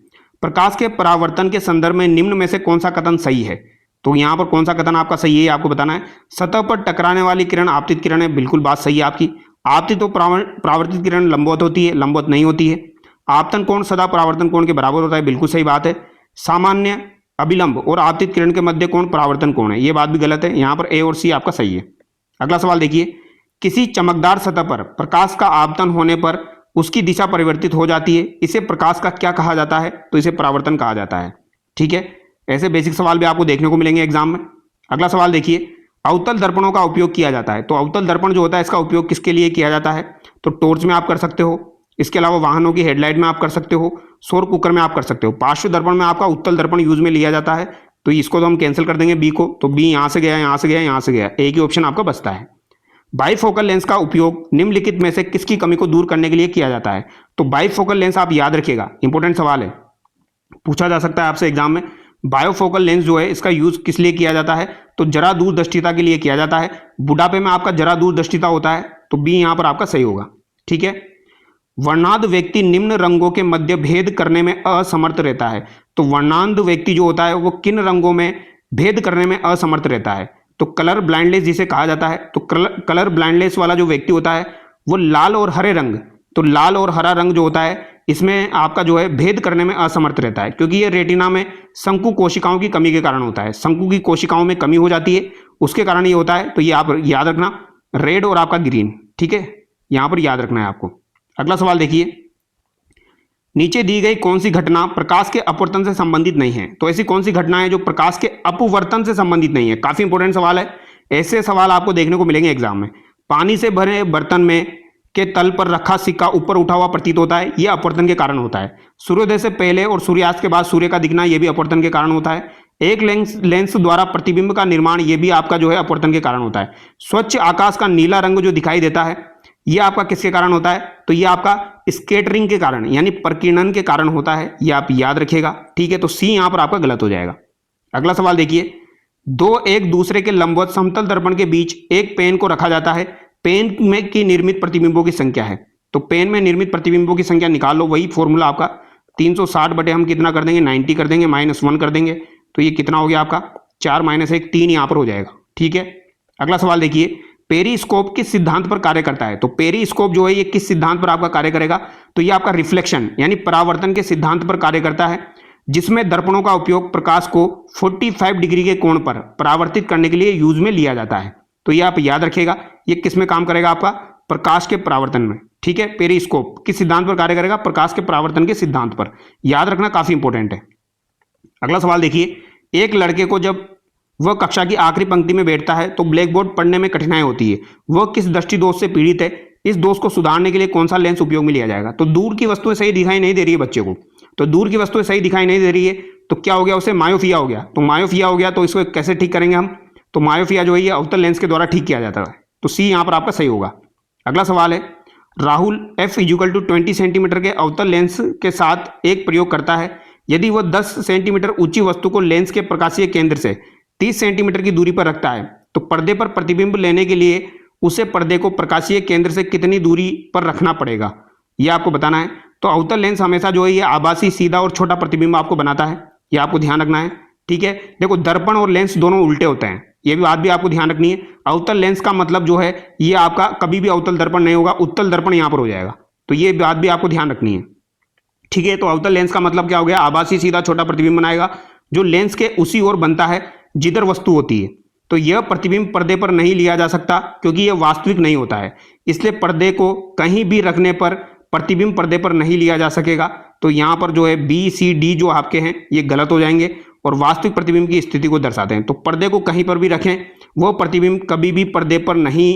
[SPEAKER 1] प्रकाश के परावर्तन के संदर्भ में निम्न में से कौन सा कथन सही है। तो यहाँ पर कौन सा कथन आपका सही है आपको बताना है। सतह पर टकराने वाली किरण आपतित किरण है, बिल्कुल बात सही है आपकी। आपतित तो परावर्तित किरण लंबवत होती है, लंबवत नहीं होती है। आपतन कोण सदा परावर्तन कोण के बराबर होता है, बिल्कुल सही बात है। सामान्य, अभिलंब और आपतित किरण के मध्य कोण परावर्तन कोण है, ये बात भी गलत है। यहाँ पर ए और सी आपका सही है। अगला सवाल देखिए, किसी चमकदार सतह पर प्रकाश का आपतन होने पर उसकी दिशा परिवर्तित हो जाती है, इसे प्रकाश का क्या कहा जाता है, तो इसे परावर्तन कहा जाता है। ठीक है, ऐसे बेसिक सवाल भी आपको देखने को मिलेंगे एग्जाम में। अगला सवाल देखिए, अवतल दर्पणों का उपयोग किया जाता है। तो अवतल दर्पण जो होता है इसका उपयोग किसके लिए किया जाता है, तो टॉर्च में आप कर सकते हो, इसके अलावा वाहनों की हेडलाइट में आप कर सकते हो, सौर कुकर में आप कर सकते हो। पार्श्व दर्पण में आपका उत्तल दर्पण यूज में लिया जाता है। तो इसको तो हम कैंसिल कर देंगे बी को, तो बी यहाँ से गया, यहाँ से गया, यहाँ से गया, एक ही ऑप्शन आपका बचता है। बाइफोकल लेंस का उपयोग निम्नलिखित में से किसकी कमी को दूर करने के लिए किया जाता है। तो बाइफोकल लेंस आप याद रखिएगा, इंपॉर्टेंट सवाल है, पूछा जा सकता है आपसे एग्जाम में। बायोफोकल लेंस जो है इसका यूज किस लिए किया जाता है, तो जरा दूरदृष्टिता के लिए किया जाता है। बुढ़ापे में आपका जरा दूरदृष्टिता होता है, तो बी यहाँ पर आपका सही होगा। ठीक है, वर्णांध व्यक्ति निम्न रंगों के मध्य भेद करने में असमर्थ रहता है। तो वर्णांध व्यक्ति जो होता है वो किन रंगों में भेद करने में असमर्थ रहता है, तो कलर ब्लाइंडनेस जिसे कहा जाता है, तो कलर ब्लाइंडनेस वाला जो व्यक्ति होता है वो लाल और हरे रंग, तो लाल और हरा रंग जो होता है इसमें आपका जो है भेद करने में असमर्थ रहता है, क्योंकि ये रेटिना में शंकु कोशिकाओं की कमी के कारण होता है। शंकु की कोशिकाओं में कमी हो जाती है, उसके कारण ये होता है। तो ये आप याद रखना, रेड और आपका ग्रीन, ठीक है, यहां पर याद रखना है आपको। अगला सवाल देखिए, नीचे दी गई कौन सी घटना प्रकाश के अपवर्तन से संबंधित नहीं है? तो ऐसी कौन सी घटना है जो प्रकाश के अपवर्तन से संबंधित नहीं है? काफी इंपॉर्टेंट सवाल है, ऐसे सवाल आपको देखने को मिलेंगे एग्जाम में। पानी से भरे बर्तन में के तल पर रखा सिक्का ऊपर उठा हुआ प्रतीत होता है, यह अपवर्तन के कारण होता है। सूर्योदय से पहले और सूर्यास्त के बाद सूर्य का दिखना, यह भी अपवर्तन के कारण होता है। एक लेंस द्वारा प्रतिबिंब का निर्माण, यह भी आपका जो है अपवर्तन के कारण होता है। स्वच्छ आकाश का नीला रंग जो दिखाई देता है, यह आपका किसके कारण होता है? तो यह आपका स्केटरिंग के कारण यानी प्रकीर्णन के कारण होता है, यह आप याद रखिएगा, ठीक है। तो सी यहां पर आपका गलत हो जाएगा। अगला सवाल देखिए, दो एक दूसरे के लंबवत समतल दर्पण के बीच एक पेन को रखा जाता है, पेन में की निर्मित प्रतिबिंबों की संख्या है। तो पेन में निर्मित प्रतिबिंबों की संख्या निकाल लो, वही फॉर्मूला आपका 360 बटे हम कितना कर देंगे 90 कर देंगे, -1 कर देंगे, तो ये कितना हो गया आपका 4 - 1 3 यहां पर हो जाएगा, ठीक है। अगला सवाल देखिए, पेरिस्कोप किस सिद्धांत पर कार्य करता है? तो पेरिस्कोप जो है ये किस सिद्धांत पर आपका कार्य करेगा? तो ये आपका रिफ्लेक्शन यानी परावर्तन के सिद्धांत पर कार्य करता है, जिसमें दर्पणों का उपयोग प्रकाश को 45 डिग्री के कोण पर परावर्तित करने के लिए यूज में लिया जाता है। तो ये आप याद रखिएगा, ये किस में काम करेगा? आपका प्रकाश के परावर्तन में, ठीक है। पेरिस्कोप किस सिद्धांत पर कार्य करेगा? प्रकाश के परावर्तन के सिद्धांत पर, याद रखना, काफी इंपॉर्टेंट है। अगला सवाल देखिए, एक लड़के को जब वह कक्षा की आखिरी पंक्ति में बैठता है तो ब्लैक बोर्ड पढ़ने में कठिनाई होती है, वह किस दृष्टि दोष से पीड़ित है? इस दोष को सुधारने के लिए कौन सा लेंस उपयोग में लिया जाएगा? तो दूर की वस्तुएं सही दिखाई नहीं दे रही है बच्चे को, तो दूर की वस्तुएं सही दिखाई नहीं दे रही है तो क्या हो गया? उसे मायोफिया हो गया। तो मायोफिया हो गया तो इसको कैसे ठीक करेंगे हम? तो मायोफिया जो है ये अवतल लेंस के द्वारा ठीक किया जाता है, तो सी यहां पर आपका सही होगा। अगला सवाल है, राहुल f = 20 सेंटीमीटर के अवतल लेंस के साथ एक प्रयोग करता है। यदि वह 10 सेंटीमीटर ऊंची वस्तु को लेंस के प्रकाशीय केंद्र से 30 सेंटीमीटर की दूरी पर रखता है, तो पर्दे पर प्रतिबिंब लेने के लिए उसे पर्दे को प्रकाशीय केंद्र से कितनी दूरी पर रखना पड़ेगा, यह आपको बताना है। तो अवतल लेंस हमेशा जो है ये आभासी, सीधा और छोटा प्रतिबिंब आपको बनाता है, यह आपको ध्यान रखना है, ठीक है। देखो, दर्पण और लेंस दोनों उल्टे होते हैं, ये भी बात भी आपको ध्यान रखनी है। अवतल लेंस का मतलब जो है ये आपका कभी भी अवतल दर्पण नहीं होगा, उत्तल दर्पण यहां पर हो जाएगा, तो ये बात भी आपको ध्यान रखनी है, ठीक है। तो अवतल लेंस का मतलब क्या हो गया? आभासी, सीधा, छोटा प्रतिबिंब बनाएगा, जो लेंस के उसी ओर बनता है जिधर वस्तु होती है। तो यह प्रतिबिंब पर्दे पर नहीं लिया जा सकता क्योंकि यह वास्तविक नहीं होता है, इसलिए पर्दे को कहीं भी रखने पर प्रतिबिंब पर्दे पर नहीं लिया जा सकेगा। तो यहां पर जो है बी, सी, डी जो आपके हैं ये गलत हो जाएंगे और वास्तविक प्रतिबिंब की स्थिति को दर्शाते हैं। तो पर्दे को कहीं पर भी रखें, वो प्रतिबिंब कभी भी पर्दे पर नहीं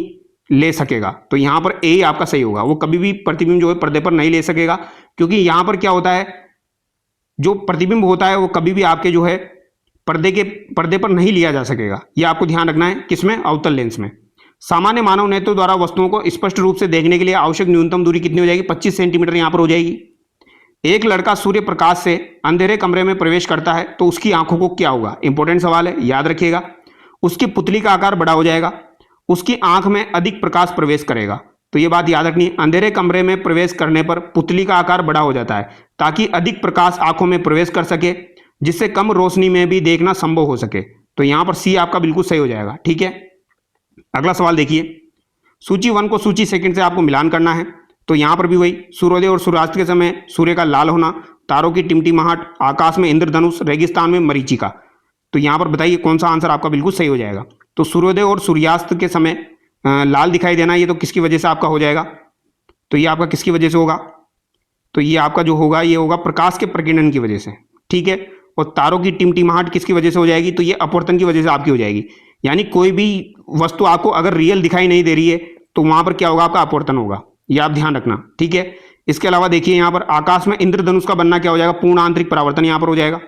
[SPEAKER 1] ले सकेगा। तो यहां पर ए आपका सही होगा, वो कभी भी प्रतिबिंब जो है पर्दे पर नहीं ले सकेगा, क्योंकि यहां पर क्या होता है, जो प्रतिबिंब होता है वो कभी भी आपके जो है पर्दे पर नहीं लिया जा सकेगा, ये आपको ध्यान रखना है। किसमें? अवतल लेंस में। सामान्य मानव नेत्र द्वारा वस्तुओं को स्पष्ट रूप से देखने के लिए आवश्यक न्यूनतम दूरी कितनी हो जाएगी? 25 सेंटीमीटर यहां पर हो जाएगी। एक लड़का सूर्य प्रकाश से अंधेरे कमरे में प्रवेश करता है तो उसकी आंखों को क्या होगा? इंपॉर्टेंट सवाल है, याद रखिएगा। उसकी पुतली का आकार बड़ा हो जाएगा, उसकी आंख में अधिक प्रकाश प्रवेश करेगा। तो ये बात याद रखनी है, अंधेरे कमरे में प्रवेश करने पर पुतली का आकार बड़ा हो जाता है ताकि अधिक प्रकाश आंखों में प्रवेश कर सके, जिससे कम रोशनी में भी देखना संभव हो सके। तो यहां पर सी आपका बिल्कुल सही हो जाएगा, ठीक है। अगला सवाल देखिए, सूची 1 को सूची सेकंड से आपको मिलान करना है। तो यहां पर भी वही, सूर्योदय और सूर्यास्त के समय सूर्य का लाल होना, तारों की टिमटिमाहट, आकाश में इंद्रधनुष, रेगिस्तान में मरीचिका। तो यहां पर बताइए कौन सा आंसर आपका बिल्कुल सही हो जाएगा? तो सूर्योदय और सूर्यास्त के समय लाल दिखाई देना, ये तो किसकी वजह से आपका हो जाएगा? तो ये आपका किसकी वजह से होगा? तो ये आपका जो होगा ये होगा प्रकाश के प्रकीर्णन की वजह से, ठीक है। और तारों की टिमटिमाहट किसकी वजह से हो जाएगी? तो ये अपवर्तन की वजह से आपकी हो जाएगी। यानी कोई भी वस्तु आपको अगर रियल दिखाई नहीं दे रही है तो वहां पर क्या होगा? आपका अपवर्तन होगा, ये आप ध्यान रखना, ठीक है। इसके अलावा देखिए यहां पर आकाश में इंद्रधनुष का बनना क्या हो जाएगा? पूर्ण आंतरिक परावर्तन यहां पर हो जाएगा।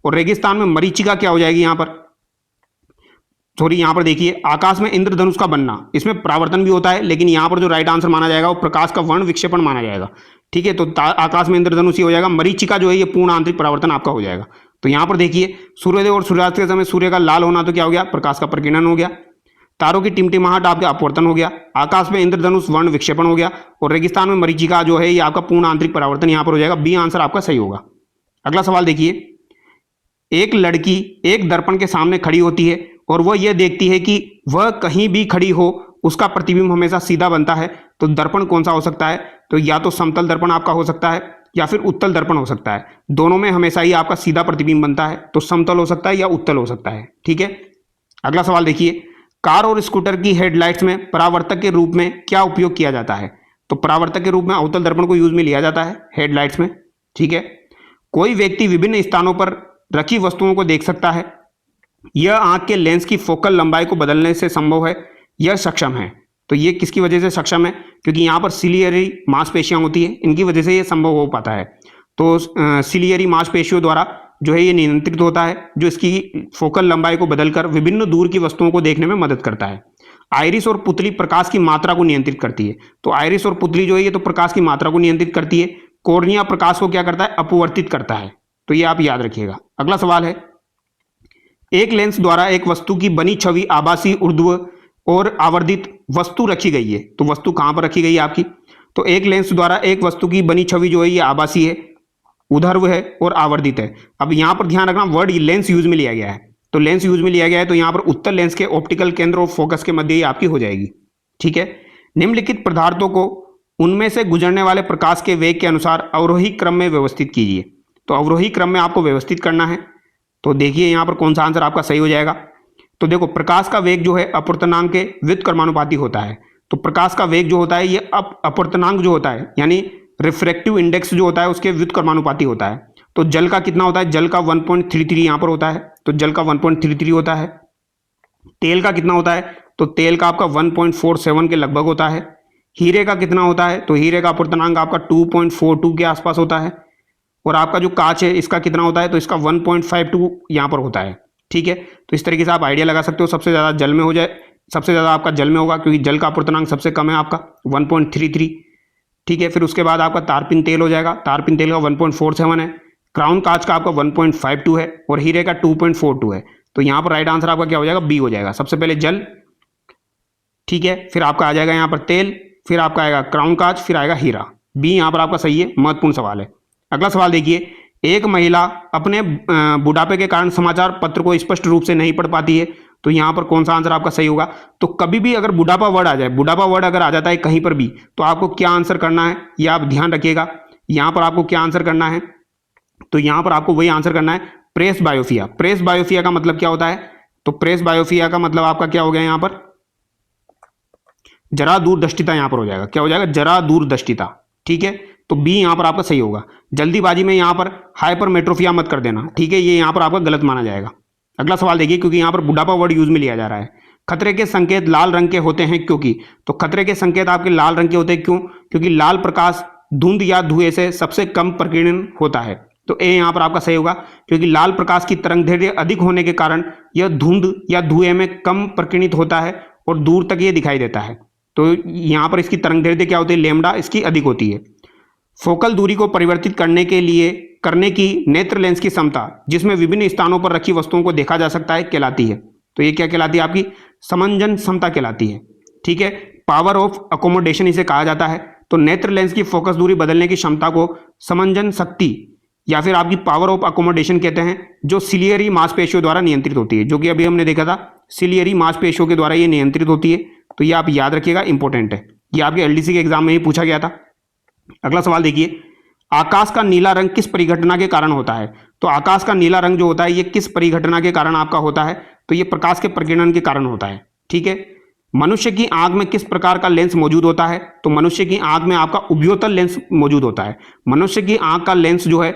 [SPEAKER 1] और रेगिस्तान में मरीचिका क्या हो जाएगी? यहां पर सॉरी, यहां पर देखिए आकाश में इंद्रधनुष का बनना, इसमें परावर्तन भी होता है, लेकिन यहां पर जो राइट आंसर माना जाएगा वो प्रकाश का वर्ण विक्षेपण माना जाएगा, ठीक है। तो आकाश में इंद्रधनुष ही हो जाएगा, मरीचिका जो है ये पूर्ण आंतरिक परावर्तन आपका हो जाएगा। तो यहां पर देखिए सूर्योदय और सूर्यास्त के समय सूर्य का लाल होना तो क्या हो गया? प्रकाश का प्रकीर्णन हो गया। तारों की टिमटिमाहट आपका अपवर्तन हो गया, आकाश में इंद्रधनुष वर्ण विक्षेपण हो गया, और रेगिस्तान में मरीचिका जो है ये आपका पूर्ण आंतरिक परावर्तन यहां पर हो जाएगा। बी आंसर आपका सही होगा। अगला सवाल देखिए, एक लड़की एक दर्पण के सामने खड़ी होती है और वह यह देखती है कि वह कहीं भी खड़ी हो उसका प्रतिबिंब हमेशा सीधा बनता है। तो दर्पण कौन सा हो सकता है? तो या तो समतल दर्पण आपका हो सकता है या फिर उत्तल दर्पण हो सकता है। दोनों में हमेशा ही आपका सीधा प्रतिबिंब बनता है, तो समतल हो सकता है या उत्तल हो सकता है। ठीक है, अगला सवाल देखिए, कार और स्कूटर की हेडलाइट्स में परावर्तक के रूप में क्या उपयोग किया जाता है? तो परावर्तक के रूप में अवतल दर्पण को यूज में लिया जाता है हेडलाइट्स में। ठीक है, कोई व्यक्ति विभिन्न स्थानों पर रखी वस्तुओं को देख सकता है। यह आंख के लेंस की फोकल लंबाई को बदलने से संभव है, यह सक्षम है। तो ये किसकी वजह से सक्षम है? क्योंकि यहाँ पर सिलियरी मांसपेशियां होती है, इनकी वजह से ये संभव हो पाता है। तो सिलियरी मांसपेशियों द्वारा जो है ये नियंत्रित होता है, जो इसकी फोकल लंबाई को बदलकर विभिन्न दूर की वस्तुओं को देखने में मदद करता है। आइरिस और पुतली प्रकाश की मात्रा को नियंत्रित करती है। तो आइरिस और पुतली जो है ये तो प्रकाश की मात्रा को नियंत्रित करती है। कॉर्निया प्रकाश को क्या करता है? अपवर्तित करता है। तो ये आप याद रखिएगा। अगला सवाल है, एक लेंस द्वारा एक वस्तु की बनी छवि आभासी ऊर्ध्व और आवर्धित वस्तु रखी गई है। तो वस्तु कहां पर रखी गई है आपकी? तो एक लेंस द्वारा एक वस्तु की बनी छवि जो है ये आभासी है, ऊर्ध्व है और आवर्धित है। अब यहां पर ध्यान रखना, वर्ड लेंस यूज में लिया गया है। तो लेंस यूज में लिया गया है, तो यहां पर उत्तल लेंस के ऑप्टिकल केंद्र और फोकस के मध्य ही आपकी हो जाएगी। ठीक है, निम्नलिखित पदार्थों को उनमें से गुजरने वाले प्रकाश के वेग के अनुसार अवरोही क्रम में व्यवस्थित कीजिए। तो अवरोही क्रम में आपको व्यवस्थित करना है। तो देखिए यहां पर कौन सा आंसर आपका सही हो जाएगा। तो देखो, प्रकाश का वेग जो है अपवर्तनांक के व्युत्क्रमानुपाती होता है। तो प्रकाश का वेग जो होता है ये अपवर्तनांक जो होता है, यानी रिफ्रैक्टिव इंडेक्स जो होता है उसके व्युत्क्रमानुपाती होता है। तो जल का कितना होता है? जल का 1.33 यहां पर होता है। तो जल का 1.33 होता है। तेल का कितना होता है? तो तेल का आपका 1.47 के लगभग होता है। हीरे का कितना होता है? तो हीरे का अपवर्तनांक आपका 2.42 के आसपास होता है। और आपका जो कांच है इसका कितना होता है? तो इसका 1.52 यहाँ पर होता है। ठीक है, तो इस तरीके से आप आइडिया लगा सकते हो। सबसे ज़्यादा जल में हो जाए, सबसे ज़्यादा आपका जल में होगा क्योंकि जल का अपवर्तनांक सबसे कम है आपका 1.33। ठीक है, फिर उसके बाद आपका तारपीन तेल हो जाएगा। तारपीन तेल का 1.47 है। क्राउन कांच का आपका 1.52 है और हीरे का 2.42 है। तो यहाँ पर राइट आंसर आपका क्या हो जाएगा? बी हो जाएगा। सबसे पहले जल, ठीक है, फिर आपका आ जाएगा यहाँ पर तेल, फिर आपका आएगा क्राउन कांच, फिर आएगा हीरा। बी यहाँ पर आपका सही है। महत्वपूर्ण सवाल है। अगला सवाल देखिए, एक महिला अपने बुढ़ापे के कारण समाचार पत्र को स्पष्ट रूप से नहीं पढ़ पाती है। तो यहाँ पर कौन सा आंसर आपका सही होगा? तो कभी भी अगर बुढ़ापा वर्ड आ जाए, बुढ़ापा वर्ड अगर आ जाता है कहीं पर भी, तो आपको क्या आंसर करना है ये आप ध्यान रखिएगा। यहाँ पर आपको क्या आंसर करना है? तो यहाँ पर आपको वही आंसर करना है, प्रेस बायोफिया। प्रेस बायोफिया का मतलब क्या होता है? तो प्रेस बायोफिया का मतलब आपका क्या हो गया यहाँ पर? जरा दूरदृष्टिता यहाँ पर हो जाएगा। क्या हो जाएगा? जरा दूरदृष्टिता। ठीक है, तो बी यहाँ पर आपका सही होगा। जल्दीबाजी में यहाँ पर हाइपरमेट्रोफिया मत कर देना। ठीक है, ये यहाँ पर आपका गलत माना जाएगा। अगला सवाल देखिए, क्योंकि यहाँ पर बुढ़ापा वर्ड यूज में लिया जा रहा है। खतरे के संकेत लाल रंग के होते हैं क्योंकि, तो खतरे के संकेत आपके लाल रंग के होते हैं क्यों? क्योंकि लाल प्रकाश धुंध या धुएं से सबसे कम प्रकीर्णन होता है। तो ए यहाँ पर आपका सही होगा, क्योंकि लाल प्रकाश की तरंगदैर्घ्य अधिक होने के कारण यह धुंध या धुएं में कम प्रकीर्णित होता है और दूर तक ये दिखाई देता है। तो यहाँ पर इसकी तरंगदैर्घ्य क्या होती है? लैम्बडा इसकी अधिक होती है। फोकल दूरी को परिवर्तित करने की नेत्र लेंस की क्षमता, जिसमें विभिन्न स्थानों पर रखी वस्तुओं को देखा जा सकता है, कहलाती है। तो ये क्या कहलाती है? आपकी समंजन क्षमता कहलाती है। ठीक है, पावर ऑफ अकोमोडेशन इसे कहा जाता है। तो नेत्र लेंस की फोकस दूरी बदलने की क्षमता को समंजन शक्ति या फिर आपकी पावर ऑफ अकोमोडेशन कहते हैं, जो सिलियरी मांसपेशियों द्वारा नियंत्रित होती है, जो कि अभी हमने देखा था, सिलियरी मांसपेशियों के द्वारा ये नियंत्रित होती है। तो ये आप याद रखिएगा, इंपॉर्टेंट है। ये आपके एलडीसी के एग्जाम में ही पूछा गया था। अगला सवाल देखिए, आकाश का नीला रंग किस परिघटना के कारण होता है? तो आकाश का नीला रंग जो होता है ये किस परिघटना के कारण आपका होता है? तो ये प्रकाश के प्रकीर्णन के कारण होता है। ठीक है, मनुष्य की आंख में किस प्रकार का लेंस मौजूद होता है? तो मनुष्य की आंख में आपका उभयोतल लेंस मौजूद होता है। मनुष्य की आंख का लेंस जो है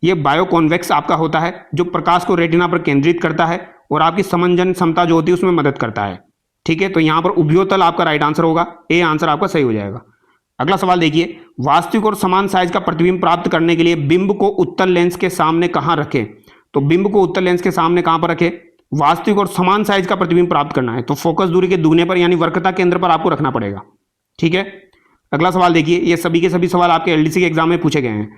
[SPEAKER 1] ये बायोकॉन्वेक्स आपका होता है, जो प्रकाश को रेटिना पर केंद्रित करता है और आपकी समंजन क्षमता जो होती है उसमें मदद करता है। ठीक है, तो यहाँ पर उभयोतल आपका राइट आंसर होगा। ए आंसर आपका सही हो जाएगा। अगला सवाल देखिए, वास्तविक और समान साइज का प्रतिबिंब प्राप्त करने के लिए बिंब को उत्तल लेंस के सामने कहां रखें? तो बिंब को उत्तल लेंस के सामने कहां पर रखें? वास्तविक और समान साइज का प्रतिबिंब प्राप्त करना है तो फोकस दूरी के दुगने पर यानी वक्रता केंद्र पर आपको रखना पड़ेगा। ठीक है, अगला सवाल देखिए, ये सभी के सभी सवाल आपके एलडीसी के एग्जाम में पूछे गए हैं।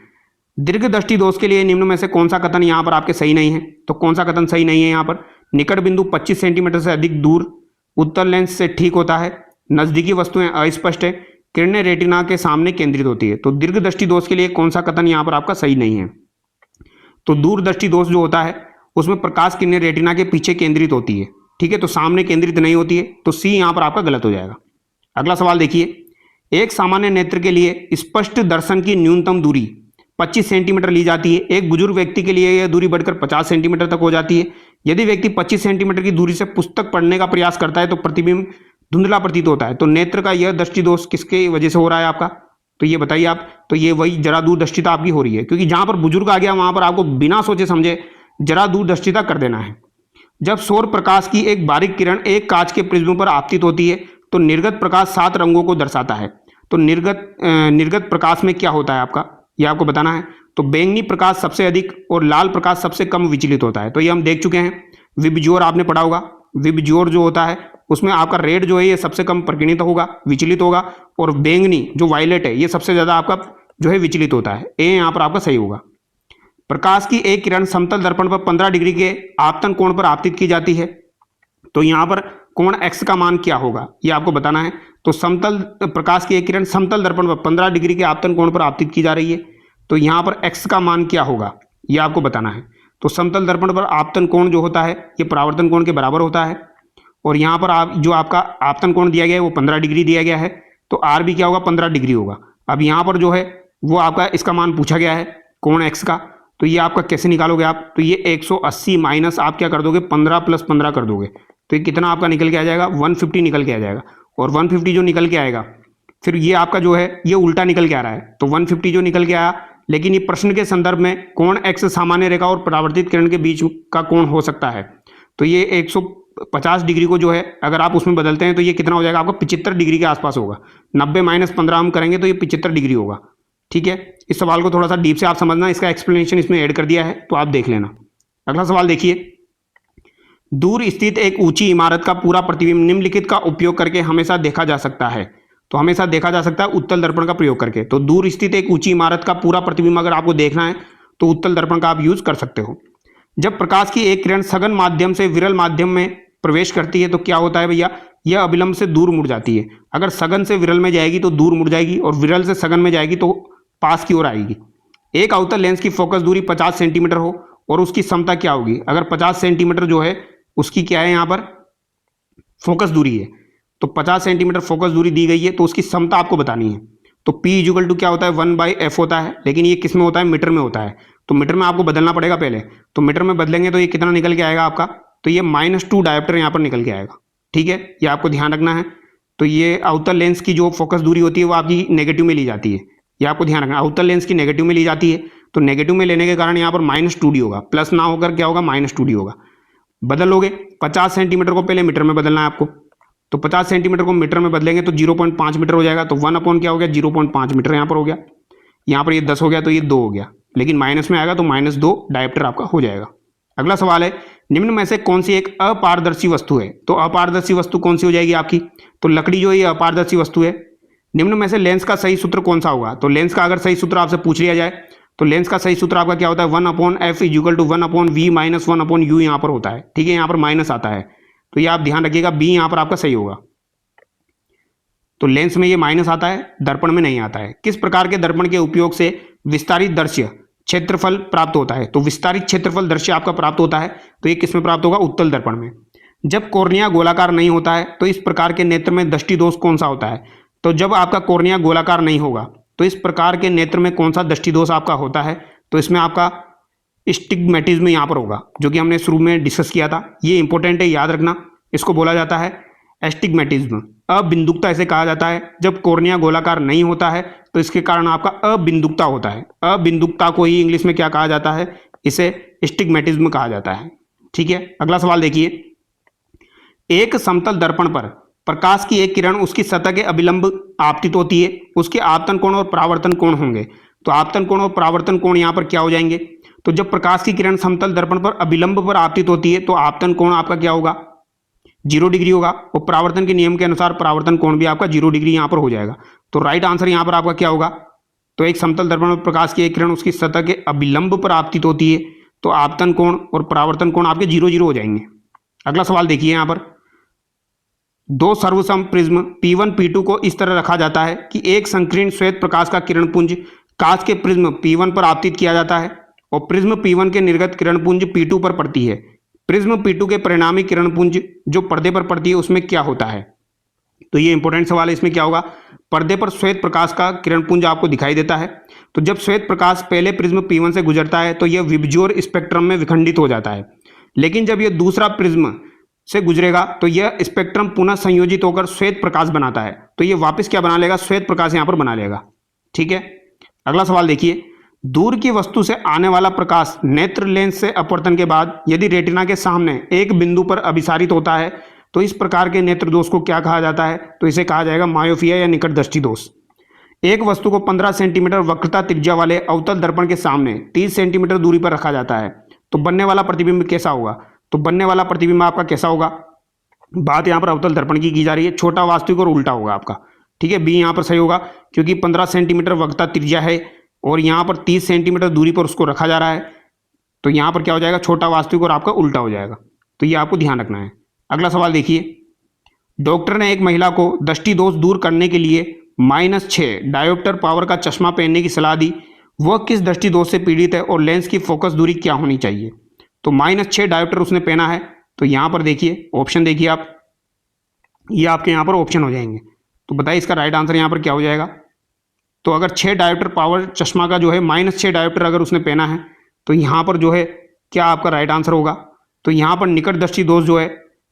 [SPEAKER 1] दीर्घ दृष्टि दोष के लिए निम्न में से कौन सा कथन यहाँ पर आपके सही नहीं है? तो कौन सा कथन सही नहीं है? यहाँ पर निकट बिंदु 25 सेंटीमीटर से अधिक दूर उत्तल लेंस से ठीक होता है, नजदीकी वस्तुएं अस्पष्ट है, किरणें रेटिना के सामने केंद्रित होती है। तो दीर्घ दृष्टि दोष के लिए कौन सा कथन यहाँ पर आपका सही नहीं है? तो दूरदृष्टि दोष जो होता है उसमें प्रकाश किरणें रेटिना के पीछे केंद्रित होती है। ठीक है, तो सामने केंद्रित नहीं होती है, तो सी यहाँ पर आपका गलत हो जाएगा। अगला सवाल देखिए, एक सामान्य नेत्र के लिए स्पष्ट दर्शन की न्यूनतम दूरी 25 सेंटीमीटर ली जाती है। एक बुजुर्ग व्यक्ति के लिए यह दूरी बढ़कर 50 सेंटीमीटर तक हो जाती है। यदि व्यक्ति 25 सेंटीमीटर की दूरी से पुस्तक पढ़ने का प्रयास करता है तो प्रतिबिंब धुंधला प्रतीत होता है। तो नेत्र का यह दृष्टि दोष किसके वजह से हो रहा है आपका, तो ये बताइए आप। तो ये वही जरा दूरदर्शिता आपकी हो रही है, क्योंकि जहां पर बुजुर्ग आ गया वहां पर आपको बिना सोचे समझे जरा दूरदर्शिता कर देना है। जब सौर प्रकाश की एक बारीक किरण एक कांच के प्रिज्म पर आपतित होती है तो निर्गत प्रकाश 7 रंगों को दर्शाता है। तो निर्गत प्रकाश में क्या होता है आपका, ये आपको बताना है। तो बैंगनी प्रकाश सबसे अधिक और लाल प्रकाश सबसे कम विचलित होता है। तो ये हम देख चुके हैं, विबज्योर आपने पढ़ा होगा। विबज्योर जो होता है उसमें आपका रेड जो है ये सबसे कम प्रकीर्णित होगा, विचलित होगा, और बैंगनी जो वायलेट है ये सबसे ज्यादा आपका जो है विचलित होता है। ए यहाँ पर आपका सही होगा। प्रकाश की एक किरण समतल दर्पण पर 15 डिग्री के आपतन कोण पर आपतित की जाती है। तो यहाँ पर कोण x का मान क्या होगा ये आपको बताना है। तो समतल प्रकाश की एक किरण समतल दर्पण पर 15 डिग्री के आपतन कोण पर आपतित की जा रही है, तो यहाँ पर x का मान क्या होगा ये आपको बताना है। तो समतल दर्पण पर आपतन कोण जो होता है ये परावर्तन कोण के बराबर होता है, और यहाँ पर आप जो आपका आपतन कोण दिया गया है वो 15 डिग्री दिया गया है, तो आर भी क्या होगा 15 डिग्री होगा। अब यहाँ पर जो है वो आपका इसका मान पूछा गया है कोण x का, तो ये आपका कैसे निकालोगे आप, तो ये 180 माइनस आप क्या कर दोगे 15 प्लस 15 कर दोगे, तो ये कितना आपका निकल के आ जाएगा 150 निकल के आ जाएगा। और 150 जो निकल के आएगा फिर ये आपका जो है ये उल्टा निकल के आ रहा है, तो 150 जो निकल के आया, लेकिन ये प्रश्न के संदर्भ में कोण x सामान्य रेखा और परावर्तित किरण के बीच का कोण हो सकता है। तो ये 150 डिग्री को जो है अगर आप उसमें बदलते हैं तो ये कितना हो जाएगा आपको 75 डिग्री के आसपास होगा। 90 माइनस 15 हम करेंगे तो ये 75 डिग्री होगा। ठीक है, इस सवाल को थोड़ा सा डीप से आप समझना, इसका एक्सप्लेनेशन इसमें ऐड कर दिया है तो आप देख लेना। अगला सवाल देखिए, दूर स्थित एक ऊंची इमारत का पूरा प्रतिबिंब निम्नलिखित का उपयोग करके हमेशा देखा जा सकता है। तो हमेशा देखा जा सकता है उत्तल दर्पण का प्रयोग करके। तो दूर स्थित एक ऊंची इमारत का पूरा प्रतिबिंब अगर आपको देखना है तो उत्तल दर्पण का आप यूज कर सकते हो। जब प्रकाश की एक किरण सघन माध्यम से विरल माध्यम में प्रवेश करती है तो क्या होता है भैया, यह अविलंब से दूर मुड़ जाती है। अगर सघन से विरल में जाएगी तो दूर मुड़ जाएगी, और विरल से सघन में जाएगी तो पास की ओर आएगी। एक अवतल लेंस की फोकस दूरी 50 सेंटीमीटर हो और उसकी समता क्या होगी, अगर 50 सेंटीमीटर जो है उसकी क्या है यहाँ पर फोकस दूरी है, तो 50 सेंटीमीटर फोकस दूरी दी गई है, तो उसकी समता आपको बतानी है। तो P इक्वल टू क्या होता है 1/f होता है, लेकिन ये किस में होता है मीटर में होता है, तो मीटर में आपको बदलना पड़ेगा पहले। तो मीटर में बदलेंगे तो ये कितना निकल के आएगा आपका, तो ये -2 डायोप्टर यहाँ पर निकल के आएगा। ठीक है, ये आपको ध्यान रखना है। तो ये अवतल लेंस की जो फोकस दूरी होती है वो आपकी नेगेटिव में ली जाती है, ये आपको ध्यान रखना। अवतल लेंस की नेगेटिव में ली जाती है, तो नेगेटिव में लेने के कारण यहाँ पर -2d होगा, प्लस ना होकर क्या होगा -2d होगा। बदल लोगे 50 सेंटीमीटर को पहले मीटर में बदलना है आपको, तो 50 सेंटीमीटर को मीटर में बदलेंगे तो 0.5 मीटर हो जाएगा। तो 1 अपॉन क्या हो गया 0.5 मीटर यहाँ पर हो गया। यहाँ पर ये 10 हो गया तो ये 2 हो गया, लेकिन माइनस में आएगा तो -2 डायोप्टर आपका हो जाएगा। अगला सवाल है, निम्न में से कौन सी एक अपारदर्शी वस्तु है। तो अपारदर्शी वस्तु कौन सी हो जाएगी आपकी, तो लकड़ी जो है ये अपारदर्शी वस्तु है। निम्न में से लेंस का सही सूत्र कौन सा होगा, तो लेंस का अगर सही सूत्र आपसे पूछ लिया जाए तो लेंस का सही सूत्र आपका क्या होता है 1/f = 1/v - 1/u यहाँ पर होता है। ठीक है, यहाँ पर माइनस आता है, तो ये आप ध्यान रखिएगा, बी यहाँ पर आपका सही होगा। तो लेंस में ये माइनस आता है, दर्पण में नहीं आता है। किस प्रकार के दर्पण के उपयोग से विस्तारित दृश्य क्षेत्रफल प्राप्त होता है, तो विस्तारित क्षेत्रफल दृश्य आपका प्राप्त होता है, तो ये किस में प्राप्त होगा उत्तल दर्पण में। जब कॉर्निया गोलाकार नहीं होता है तो इस प्रकार के नेत्र में दृष्टि दोष कौन सा होता है, तो जब आपका कॉर्निया गोलाकार नहीं होगा तो इस प्रकार के नेत्र में कौन सा दृष्टि दोष आपका होता है, तो इसमें आपका स्टिग्मेटिज्म यहाँ पर होगा, जो कि हमने शुरू में डिस्कस किया था। ये इंपॉर्टेंट है, याद रखना, इसको बोला जाता है एस्टिग्मेटिज्म। अबिंदुकता इसे कहा जाता है। जब कॉर्निया गोलाकार नहीं होता है तो इसके कारण आपका अबिंदुकता होता है। अबिंदुकता को ही इंग्लिश में क्या कहा जाता है, इसे स्टिग्मेटिज्म कहा जाता है। ठीक है, अगला सवाल देखिए, एक समतल दर्पण पर प्रकाश की एक किरण उसकी सतह के अभिलंब आपतित होती है, उसके आपतन कोण और परावर्तन कोण होंगे। तो आपतन कोण और परावर्तन कोण यहाँ पर क्या हो जाएंगे, तो जब प्रकाश की किरण समतल दर्पण पर अभिलंब पर आपतित होती है तो आपतन कोण आपका क्या होगा 0 डिग्री होगा, और परावर्तन के नियम के अनुसार परावर्तन कोण भी आपका 0 डिग्री यहाँ पर हो जाएगा। तो राइट आंसर यहाँ पर आपका क्या होगा, तो एक समतल दर्पण पर प्रकाश की एक किरण उसकी सतह के अभिलंब पर आपतित होती है तो आपतन कोण और परावर्तन कोण आपके 0 हो जाएंगे। अगला सवाल देखिए, यहाँ पर दो सर्वसम प्रिज्म P1 P2 को इस तरह रखा जाता है कि एक संकीर्ण श्वेत प्रकाश का किरण पुंज कांच के प्रिज्म P1 पर आपतित किया जाता है और प्रिज्म P1 के निर्गत किरण पुंज P2 पर पड़ती है। प्रिज्म P2 के परिणामी किरण पुंज जो पर्दे पर पड़ती है उसमें क्या होता है? तो ये इंपॉर्टेंट सवाल है। इसमें क्या होगा, पर्दे पर श्वेत प्रकाश का किरण पुंज आपको दिखाई देता है। तो जब श्वेत प्रकाश पहले प्रिज्म P1 से गुजरता है तो यह विबज्योर स्पेक्ट्रम में विखंडित हो जाता है, लेकिन जब यह दूसरा प्रिज्म से गुजरेगा तो यह स्पेक्ट्रम पुनः संयोजित होकर श्वेत प्रकाश बनाता है। तो ये वापस क्या बना लेगा, श्वेत प्रकाश यहाँ पर बना लेगा। ठीक है, अगला सवाल देखिए, दूर की वस्तु से आने वाला प्रकाश नेत्र लेंस से अपवर्तन के बाद यदि रेटिना के सामने एक बिंदु पर अभिसारित होता है तो इस प्रकार के नेत्र दोष को क्या कहा जाता है? तो इसे कहा जाएगा मायोपिया या निकट दृष्टि दोष। एक वस्तु को 15 सेंटीमीटर वक्रता त्रिज्या वाले अवतल दर्पण के सामने 30 सेंटीमीटर दूरी पर रखा जाता है तो बनने वाला प्रतिबिंब कैसा होगा? तो बनने वाला प्रतिबिंब आपका कैसा होगा? बात यहाँ पर अवतल दर्पण की जा रही है, छोटा वास्तविक और उल्टा होगा आपका। ठीक है, बी यहाँ पर सही होगा क्योंकि 15 सेंटीमीटर वक्रता त्रिज्या है और यहाँ पर 30 सेंटीमीटर दूरी पर उसको रखा जा रहा है, तो यहाँ पर क्या हो जाएगा, छोटा वास्तविक और आपका उल्टा हो जाएगा। तो ये आपको ध्यान रखना है। अगला सवाल देखिए, डॉक्टर ने एक महिला को दृष्टि दोष दूर करने के लिए -6 डायोप्टर पावर का चश्मा पहनने की सलाह दी। वह किस दृष्टि दोष से पीड़ित है और लेंस की फोकस दूरी क्या होनी चाहिए? तो -6 डायोप्टर उसने पहना है। तो यहाँ पर देखिए ऑप्शन देखिए आप, ये आपके यहाँ पर ऑप्शन हो जाएंगे। तो बताइए इसका राइट आंसर यहाँ पर क्या हो जाएगा? तो अगर 6 डायोप्टर पावर चश्मा का जो है -6 डायोप्टर अगर उसने पहना है तो यहाँ पर जो है क्या आपका राइट आंसर होगा? तो यहाँ पर निकट दृष्टि दोष जो है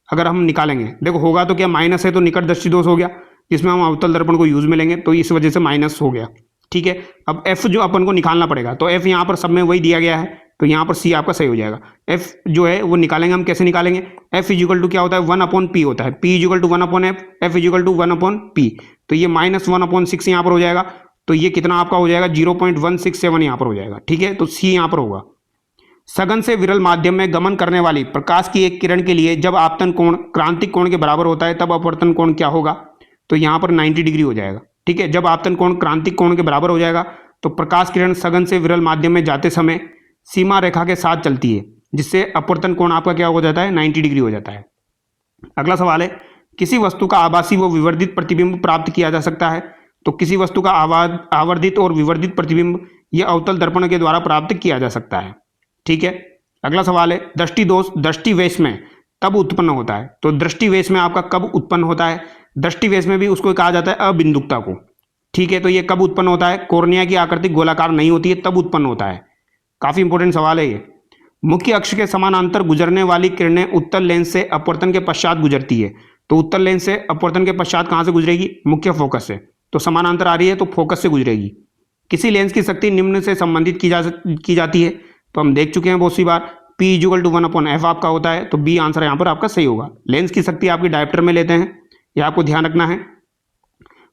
[SPEAKER 1] अगर हम निकालेंगे, देखो होगा तो क्या माइनस है तो निकट दृष्टि दोष हो गया, जिसमें हम अवतल दर्पण को यूज में लेंगे तो इस वजह से माइनस हो गया। ठीक है, अब एफ जो अपन को निकालना पड़ेगा, तो एफ यहाँ पर सब में वही दिया गया है, तो यहाँ पर सी आपका सही हो जाएगा। एफ जो है वो निकालेंगे हम, कैसे निकालेंगे? एफ इजिकल टू क्या होता है, 1/p होता है, p is equal to 1/f, F is equal to 1/p। तो ये -1/6 यहाँ पर हो जाएगा, तो ये कितना आपका हो जाएगा, 0.167 यहाँ पर हो जाएगा। ठीक है, तो सी यहाँ पर होगा। सघन से विरल माध्यम में गमन करने वाली प्रकाश की एक किरण के लिए जब आपतन कोण क्रांतिक कोण के बराबर होता है तब अपवर्तन कोण क्या होगा? तो यहाँ पर 90 डिग्री हो जाएगा। ठीक है, जब आपतन कोण क्रांतिक कोण के बराबर हो जाएगा तो प्रकाश किरण सघन से विरल माध्यम में जाते समय सीमा रेखा के साथ चलती है, जिससे अपवर्तन कोण आपका क्या हो जाता है, 90 डिग्री हो जाता है। अगला सवाल है, किसी वस्तु का आभासी व विवर्धित प्रतिबिंब प्राप्त किया जा सकता है? तो किसी वस्तु का आवर्धित और विवर्धित प्रतिबिंब यह अवतल दर्पण के द्वारा प्राप्त किया जा सकता है। ठीक है, अगला सवाल है, दृष्टि दोष दृष्टिवेश में तब उत्पन्न होता है? तो दृष्टिवेश में आपका कब उत्पन्न होता है? दृष्टिवेश में भी उसको कहा जाता है अबिंदुकता को। ठीक है, तो ये कब उत्पन्न होता है? कोर्निया की आकृति गोलाकार नहीं होती है तब उत्पन्न होता है। काफी इंपॉर्टेंट सवाल है ये। मुख्य अक्ष के समानांतर गुजरने वाली किरणें उत्तल लेंस से अपवर्तन के पश्चात गुजरती है। तो उत्तल लेंस से अपवर्तन के पश्चात कहां से गुजरेगी? मुख्य फोकस से। तो समानांतर आ रही है तो फोकस से गुजरेगी। किसी लेंस की शक्ति निम्न से संबंधित की जाती है? तो हम देख चुके हैं बहुत सी बार, P इजिकल टू 1/f आपका होता है, तो बी आंसर यहाँ पर आपका सही होगा। लेंस की शक्ति आपकी डायोप्टर में लेते हैं, ये आपको ध्यान रखना है।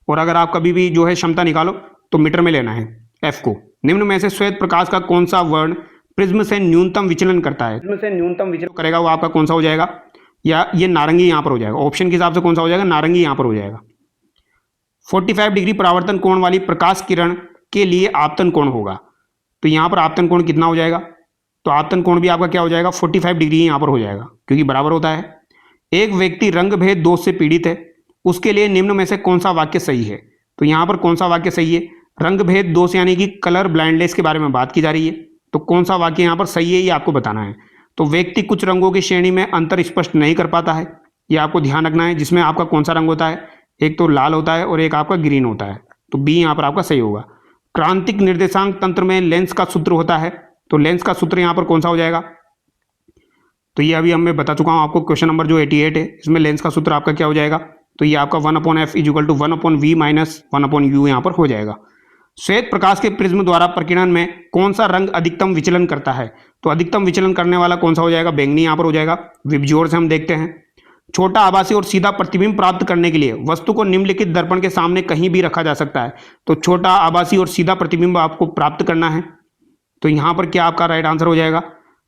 [SPEAKER 1] और अगर आप कभी भी जो है क्षमता निकालो तो मीटर में लेना है f को। निम्न में से श्वेत प्रकाश का कौन सा वर्ण प्रिज्म से न्यूनतम विचलन करता है? प्रिज्म से न्यूनतम विचलन करेगा वो आपका कौन सा हो जाएगा? या ये नारंगी यहाँ पर हो जाएगा। ऑप्शन के हिसाब से कौन सा हो जाएगा? नारंगी यहाँ पर हो जाएगा। 45 डिग्री परावर्तन कोण वाली प्रकाश किरण के लिए आपतन कोण होगा। तो यहाँ पर आपतन कोण कितना हो जाएगा? तो आपतन कोण भी आपका क्या हो जाएगा? 45 डिग्री यहाँ पर हो जाएगा, क्योंकि बराबर होता है। एक व्यक्ति रंग भेद दोष से पीड़ित है, उसके लिए निम्न में से कौन सा वाक्य सही है? तो यहाँ पर कौन सा वाक्य सही है? रंग भेद दोष यानी कि कलर ब्लाइंडनेस के बारे में बात की जा रही है, तो कौन सा वाक्य यहाँ पर सही है ये आपको बताना है। तो व्यक्ति कुछ रंगों की श्रेणी में अंतर स्पष्ट नहीं कर पाता है, ये आपको ध्यान रखना है। जिसमें आपका कौन सा रंग होता है? एक तो लाल होता है और एक आपका ग्रीन होता है, तो बी यहाँ पर आपका सही होगा। क्रांतिक निर्देशांक तंत्र में लेंस का सूत्र होता है, तो लेंस का सूत्र यहाँ पर कौन सा हो जाएगा? तो ये अभी मैं बता चुका हूँ आपको, क्वेश्चन नंबर जो 88 है इसमें लेंस का सूत्र आपका क्या हो जाएगा? तो ये आपका 1/f is equal to 1/v minus 1/u यहाँ पर हो जाएगा। श्वेत प्रकाश के प्रिज्म द्वारा प्रकीर्णन में कौन सा रंग अधिकतम विचलन करता है? तो अधिकतम विचलन करने वाला कौन सा हो जाएगा? बैंगनी यहाँ पर हो जाएगा। विबज्योर से हम देखते हैं। छोटा आभासी और सीधा प्रतिबिंब प्राप्त करने के लिए वस्तु को निम्नलिखित दर्पण के सामने कहीं भी रखा जा सकता है। तो छोटा आभासी और सीधा प्रतिबिंब आपको प्राप्त करना है, तो यहाँ पर क्या आपका राइट आंसर हो जाएगा?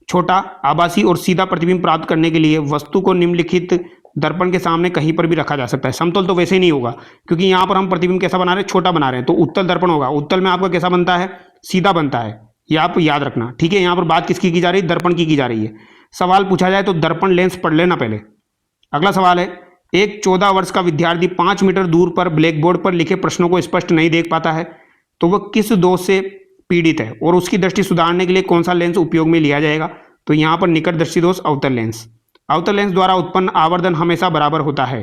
[SPEAKER 1] छोटा आभासी और सीधा प्रतिबिंब प्राप्त करने के लिए वस्तु को निम्नलिखित दर्पण के सामने कहीं पर भी रखा जा सकता है। समतल तो वैसे ही नहीं होगा, क्योंकि यहाँ पर हम प्रतिबिंब कैसा बना रहे हैं? छोटा बना रहे हैं, तो उत्तल दर्पण होगा। उत्तल में आपका कैसा बनता है? सीधा बनता है, ये आप याद रखना। ठीक है, यहाँ पर बात किसकी की जा रही है? दर्पण की जा रही है। सवाल पूछा जाए तो दर्पण लेंस पढ़ लेना पहले। अगला सवाल है, एक 14 वर्ष का विद्यार्थी 5 मीटर दूर पर ब्लैक बोर्ड पर लिखे प्रश्नों को स्पष्ट नहीं देख पाता है, तो वह किस दोष से पीड़ित है और उसकी दृष्टि सुधारने के लिए कौन सा लेंस उपयोग में लिया जाएगा? तो यहाँ पर निकट दृष्टि दोष अवतल लेंस। अवतल लेंस द्वारा उत्पन्न आवर्धन हमेशा बराबर होता है।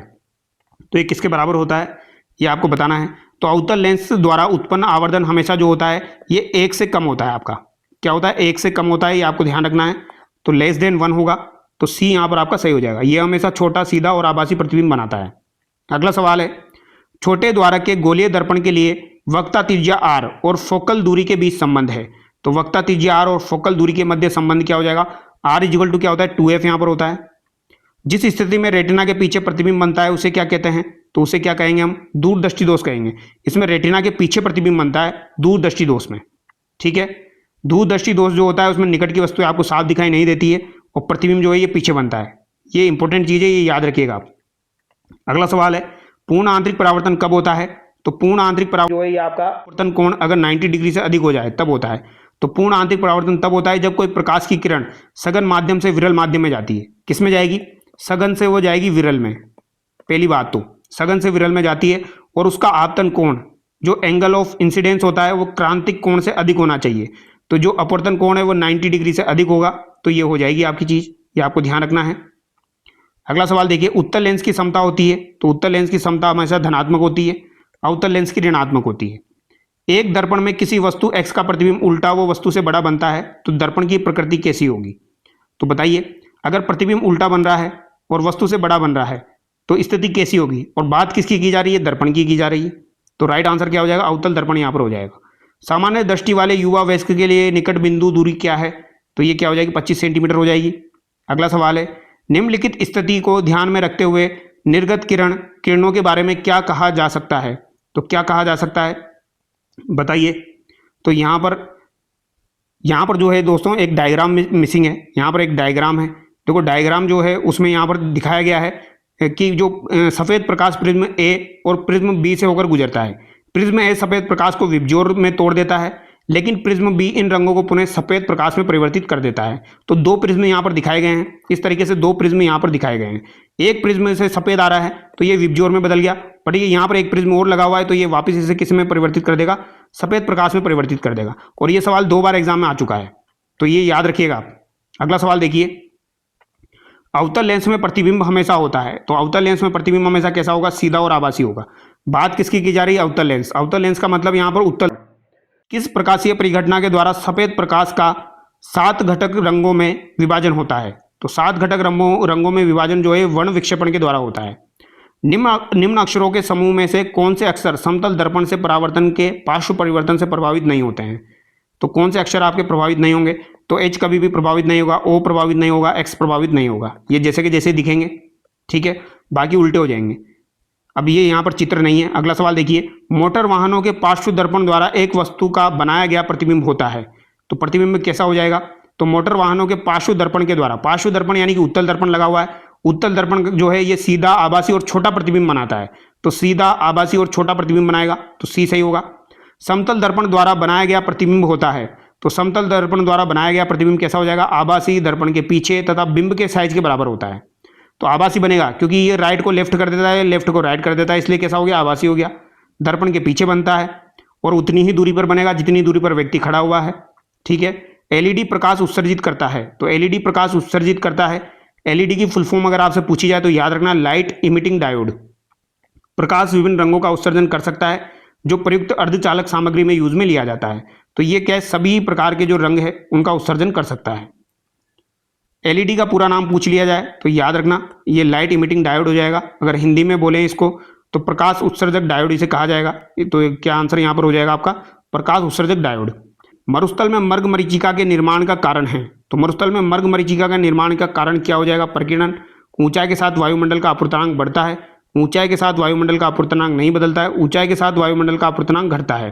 [SPEAKER 1] तो ये किसके बराबर होता है ये आपको बताना है। तो अवतल लेंस द्वारा उत्पन्न आवर्धन हमेशा जो होता है ये 1 से कम होता है। आपका क्या होता है, 1 से कम होता है, ये आपको ध्यान रखना है। तो लेस देन 1 होगा, तो सी यहाँ पर आपका सही हो जाएगा। ये हमेशा छोटा, सीधा और आभासी प्रतिबिंब बनाता है। अगला सवाल है, छोटे द्वारक के गोलीय दर्पण के लिए वक्रता त्रिज्या r और फोकल दूरी के बीच संबंध है। तो वक्रता त्रिज्या r और फोकल दूरी के मध्य संबंध क्या हो जाएगा, r इक्वल टू क्या होता है 2f यहाँ पर होता है। जिस स्थिति में रेटिना के पीछे प्रतिबिंब बनता है उसे क्या कहते हैं, तो उसे क्या कहेंगे हम, दूरदृष्टि दोष कहेंगे। इसमें रेटिना के पीछे प्रतिबिंब बनता है दूरदृष्टि दोष में। ठीक है, दूरदृष्टि दोष जो होता है उसमें निकट की वस्तु आपको साफ दिखाई नहीं देती है और प्रतिबिंब जो है ये पीछे बनता है। ये इंपॉर्टेंट चीज़ है, ये याद रखिएगा आप। अगला सवाल है, पूर्ण आंतरिक परावर्तन कब होता है। तो पूर्ण आंतरिक परावर्तन जो है ये आपका परावर्तन कोण अगर 90 डिग्री से अधिक हो जाए तब होता है। तो पूर्ण आंतरिक परावर्तन तब होता है जब कोई प्रकाश की किरण सघन माध्यम से विरल माध्यम में जाती है। किस में जाएगी, सघन से वो जाएगी विरल में। पहली बात तो सघन से विरल में जाती है और उसका आपतन कोण जो एंगल ऑफ इंसिडेंस होता है वो क्रांतिक कोण से अधिक होना चाहिए। तो जो अपवर्तन कोण है वो 90 डिग्री से अधिक होगा, तो ये हो जाएगी आपकी चीज, ये आपको ध्यान रखना है। अगला सवाल देखिए, उत्तल लेंस की समता होती है। तो उत्तल लेंस की समता हमेशा धनात्मक होती है, अवतल लेंस की ऋणात्मक होती है। एक दर्पण में किसी वस्तु x का प्रतिबिंब उल्टा वो वस्तु से बड़ा बनता है तो दर्पण की प्रकृति कैसी होगी। तो बताइए, अगर प्रतिबिंब उल्टा बन रहा है और वस्तु से बड़ा बन रहा है तो स्थिति कैसी होगी, और बात किसकी की जा रही है, दर्पण की जा रही है। तो राइट आंसर क्या हो जाएगा, अवतल दर्पण यहाँ पर हो जाएगा। सामान्य दृष्टि वाले युवा वयस्क के लिए निकट बिंदु दूरी क्या है, तो ये क्या हो जाएगी 25 सेंटीमीटर हो जाएगी। अगला सवाल है, निम्नलिखित स्थिति को ध्यान में रखते हुए निर्गत किरणों के बारे में क्या कहा जा सकता है। तो क्या कहा जा सकता है बताइए। तो यहाँ पर जो है दोस्तों एक डायग्राम मिसिंग है। यहाँ पर एक डायग्राम है, देखो डायग्राम जो है उसमें यहाँ पर दिखाया गया है कि जो सफ़ेद प्रकाश प्रिज्म ए और प्रिज्म बी से होकर गुजरता है। प्रिज्म ए सफ़ेद प्रकाश को विबज्योर में तोड़ देता है, लेकिन प्रिज्म बी इन रंगों को पुनः सफ़ेद प्रकाश में परिवर्तित कर देता है। तो 2 प्रिज्म यहाँ पर दिखाए गए हैं, इस तरीके से 2 प्रिज्म यहाँ पर दिखाए गए हैं। एक प्रिज्म से सफ़ेद आ रहा है तो ये विबज्योर में बदल गया, बट ये यहाँ पर एक प्रिज्म और लगा हुआ है तो ये वापस इसे किस में परिवर्तित कर देगा, सफ़ेद प्रकाश में परिवर्तित कर देगा। और ये सवाल 2 बार एग्जाम में आ चुका है, तो ये याद रखिएगा आप। अगला सवाल देखिए, अवतल लेंस में प्रतिबिंब हमेशा होता है। तो अवतल लेंस में प्रतिबिंब हमेशा कैसा होगा, सीधा और आभासी होगा। बात किसकी की जा रही है, अवतल लेंस। अवतल लेंस का मतलब यहाँ पर उत्तल। किस प्रकाशीय परिघटना के द्वारा सफेद प्रकाश का 7 घटक रंगों में विभाजन होता है। तो 7 घटक रंगों में विभाजन जो है वर्ण विक्षेपण के द्वारा होता है। निम्न अक्षरों के समूह में से कौन से अक्षर समतल दर्पण से परावर्तन के पार्श्व परिवर्तन से प्रभावित नहीं होते हैं। तो कौन से अक्षर आपके प्रभावित नहीं होंगे, तो H कभी भी प्रभावित नहीं होगा, O प्रभावित नहीं होगा, X प्रभावित नहीं होगा। ये जैसे के जैसे दिखेंगे, ठीक है, बाकी उल्टे हो जाएंगे। अब ये यहाँ पर चित्र नहीं है। अगला सवाल देखिए, मोटर वाहनों के पार्श्व दर्पण द्वारा एक वस्तु का बनाया गया प्रतिबिंब होता है। तो प्रतिबिंब कैसा हो जाएगा, तो मोटर वाहनों के पार्श्व दर्पण के द्वारा, पार्श्व दर्पण यानी कि उत्तल दर्पण लगा हुआ है। उत्तल दर्पण जो है ये सीधा, आभासी और छोटा प्रतिबिंब बनाता है। तो सीधा, आभासी और छोटा प्रतिबिंब बनाएगा, तो सी सही होगा। समतल दर्पण द्वारा बनाया गया प्रतिबिंब होता है। तो समतल दर्पण द्वारा बनाया गया प्रतिबिंब कैसा हो जाएगा, आभासी, दर्पण के पीछे तथा बिंब के साइज के बराबर होता है। तो आभासी बनेगा क्योंकि ये राइट को लेफ्ट कर देता है, लेफ्ट को राइट कर देता है, इसलिए कैसा हो गया, आभासी हो गया। दर्पण के पीछे बनता है और उतनी ही दूरी पर बनेगा जितनी दूरी पर व्यक्ति खड़ा हुआ है, ठीक है। एलईडी प्रकाश उत्सर्जित करता है। तो एलईडी प्रकाश उत्सर्जित करता है। एलईडी की फुल फॉर्म अगर आपसे पूछी जाए तो याद रखना, लाइट इमिटिंग डायोड। प्रकाश विभिन्न रंगों का उत्सर्जन कर सकता है जो प्रयुक्त अर्धचालक सामग्री में यूज में लिया जाता है। तो ये क्या है, सभी प्रकार के जो रंग है उनका उत्सर्जन कर सकता है। एलईडी का पूरा नाम पूछ लिया जाए तो याद रखना ये लाइट इमिटिंग डायोड हो जाएगा। अगर हिंदी में बोलें इसको तो प्रकाश उत्सर्जक डायोड इसे कहा जाएगा। तो क्या आंसर यहाँ पर हो जाएगा आपका, प्रकाश उत्सर्जक डायोड। मरुस्थल में मर्ग मरीचिका के निर्माण का कारण है। तो मरुस्थल में मर्ग मरीचिका का निर्माण का कारण क्या हो जाएगा, प्रकीर्णन। ऊंचाई के साथ वायुमंडल का अपूर्णांक बढ़ता है, ऊंचाई के साथ वायुमंडल का अपूर्णांक नहीं बदलता है, ऊंचाई के साथ वायुमंडल का अपूर्णांक घटता है।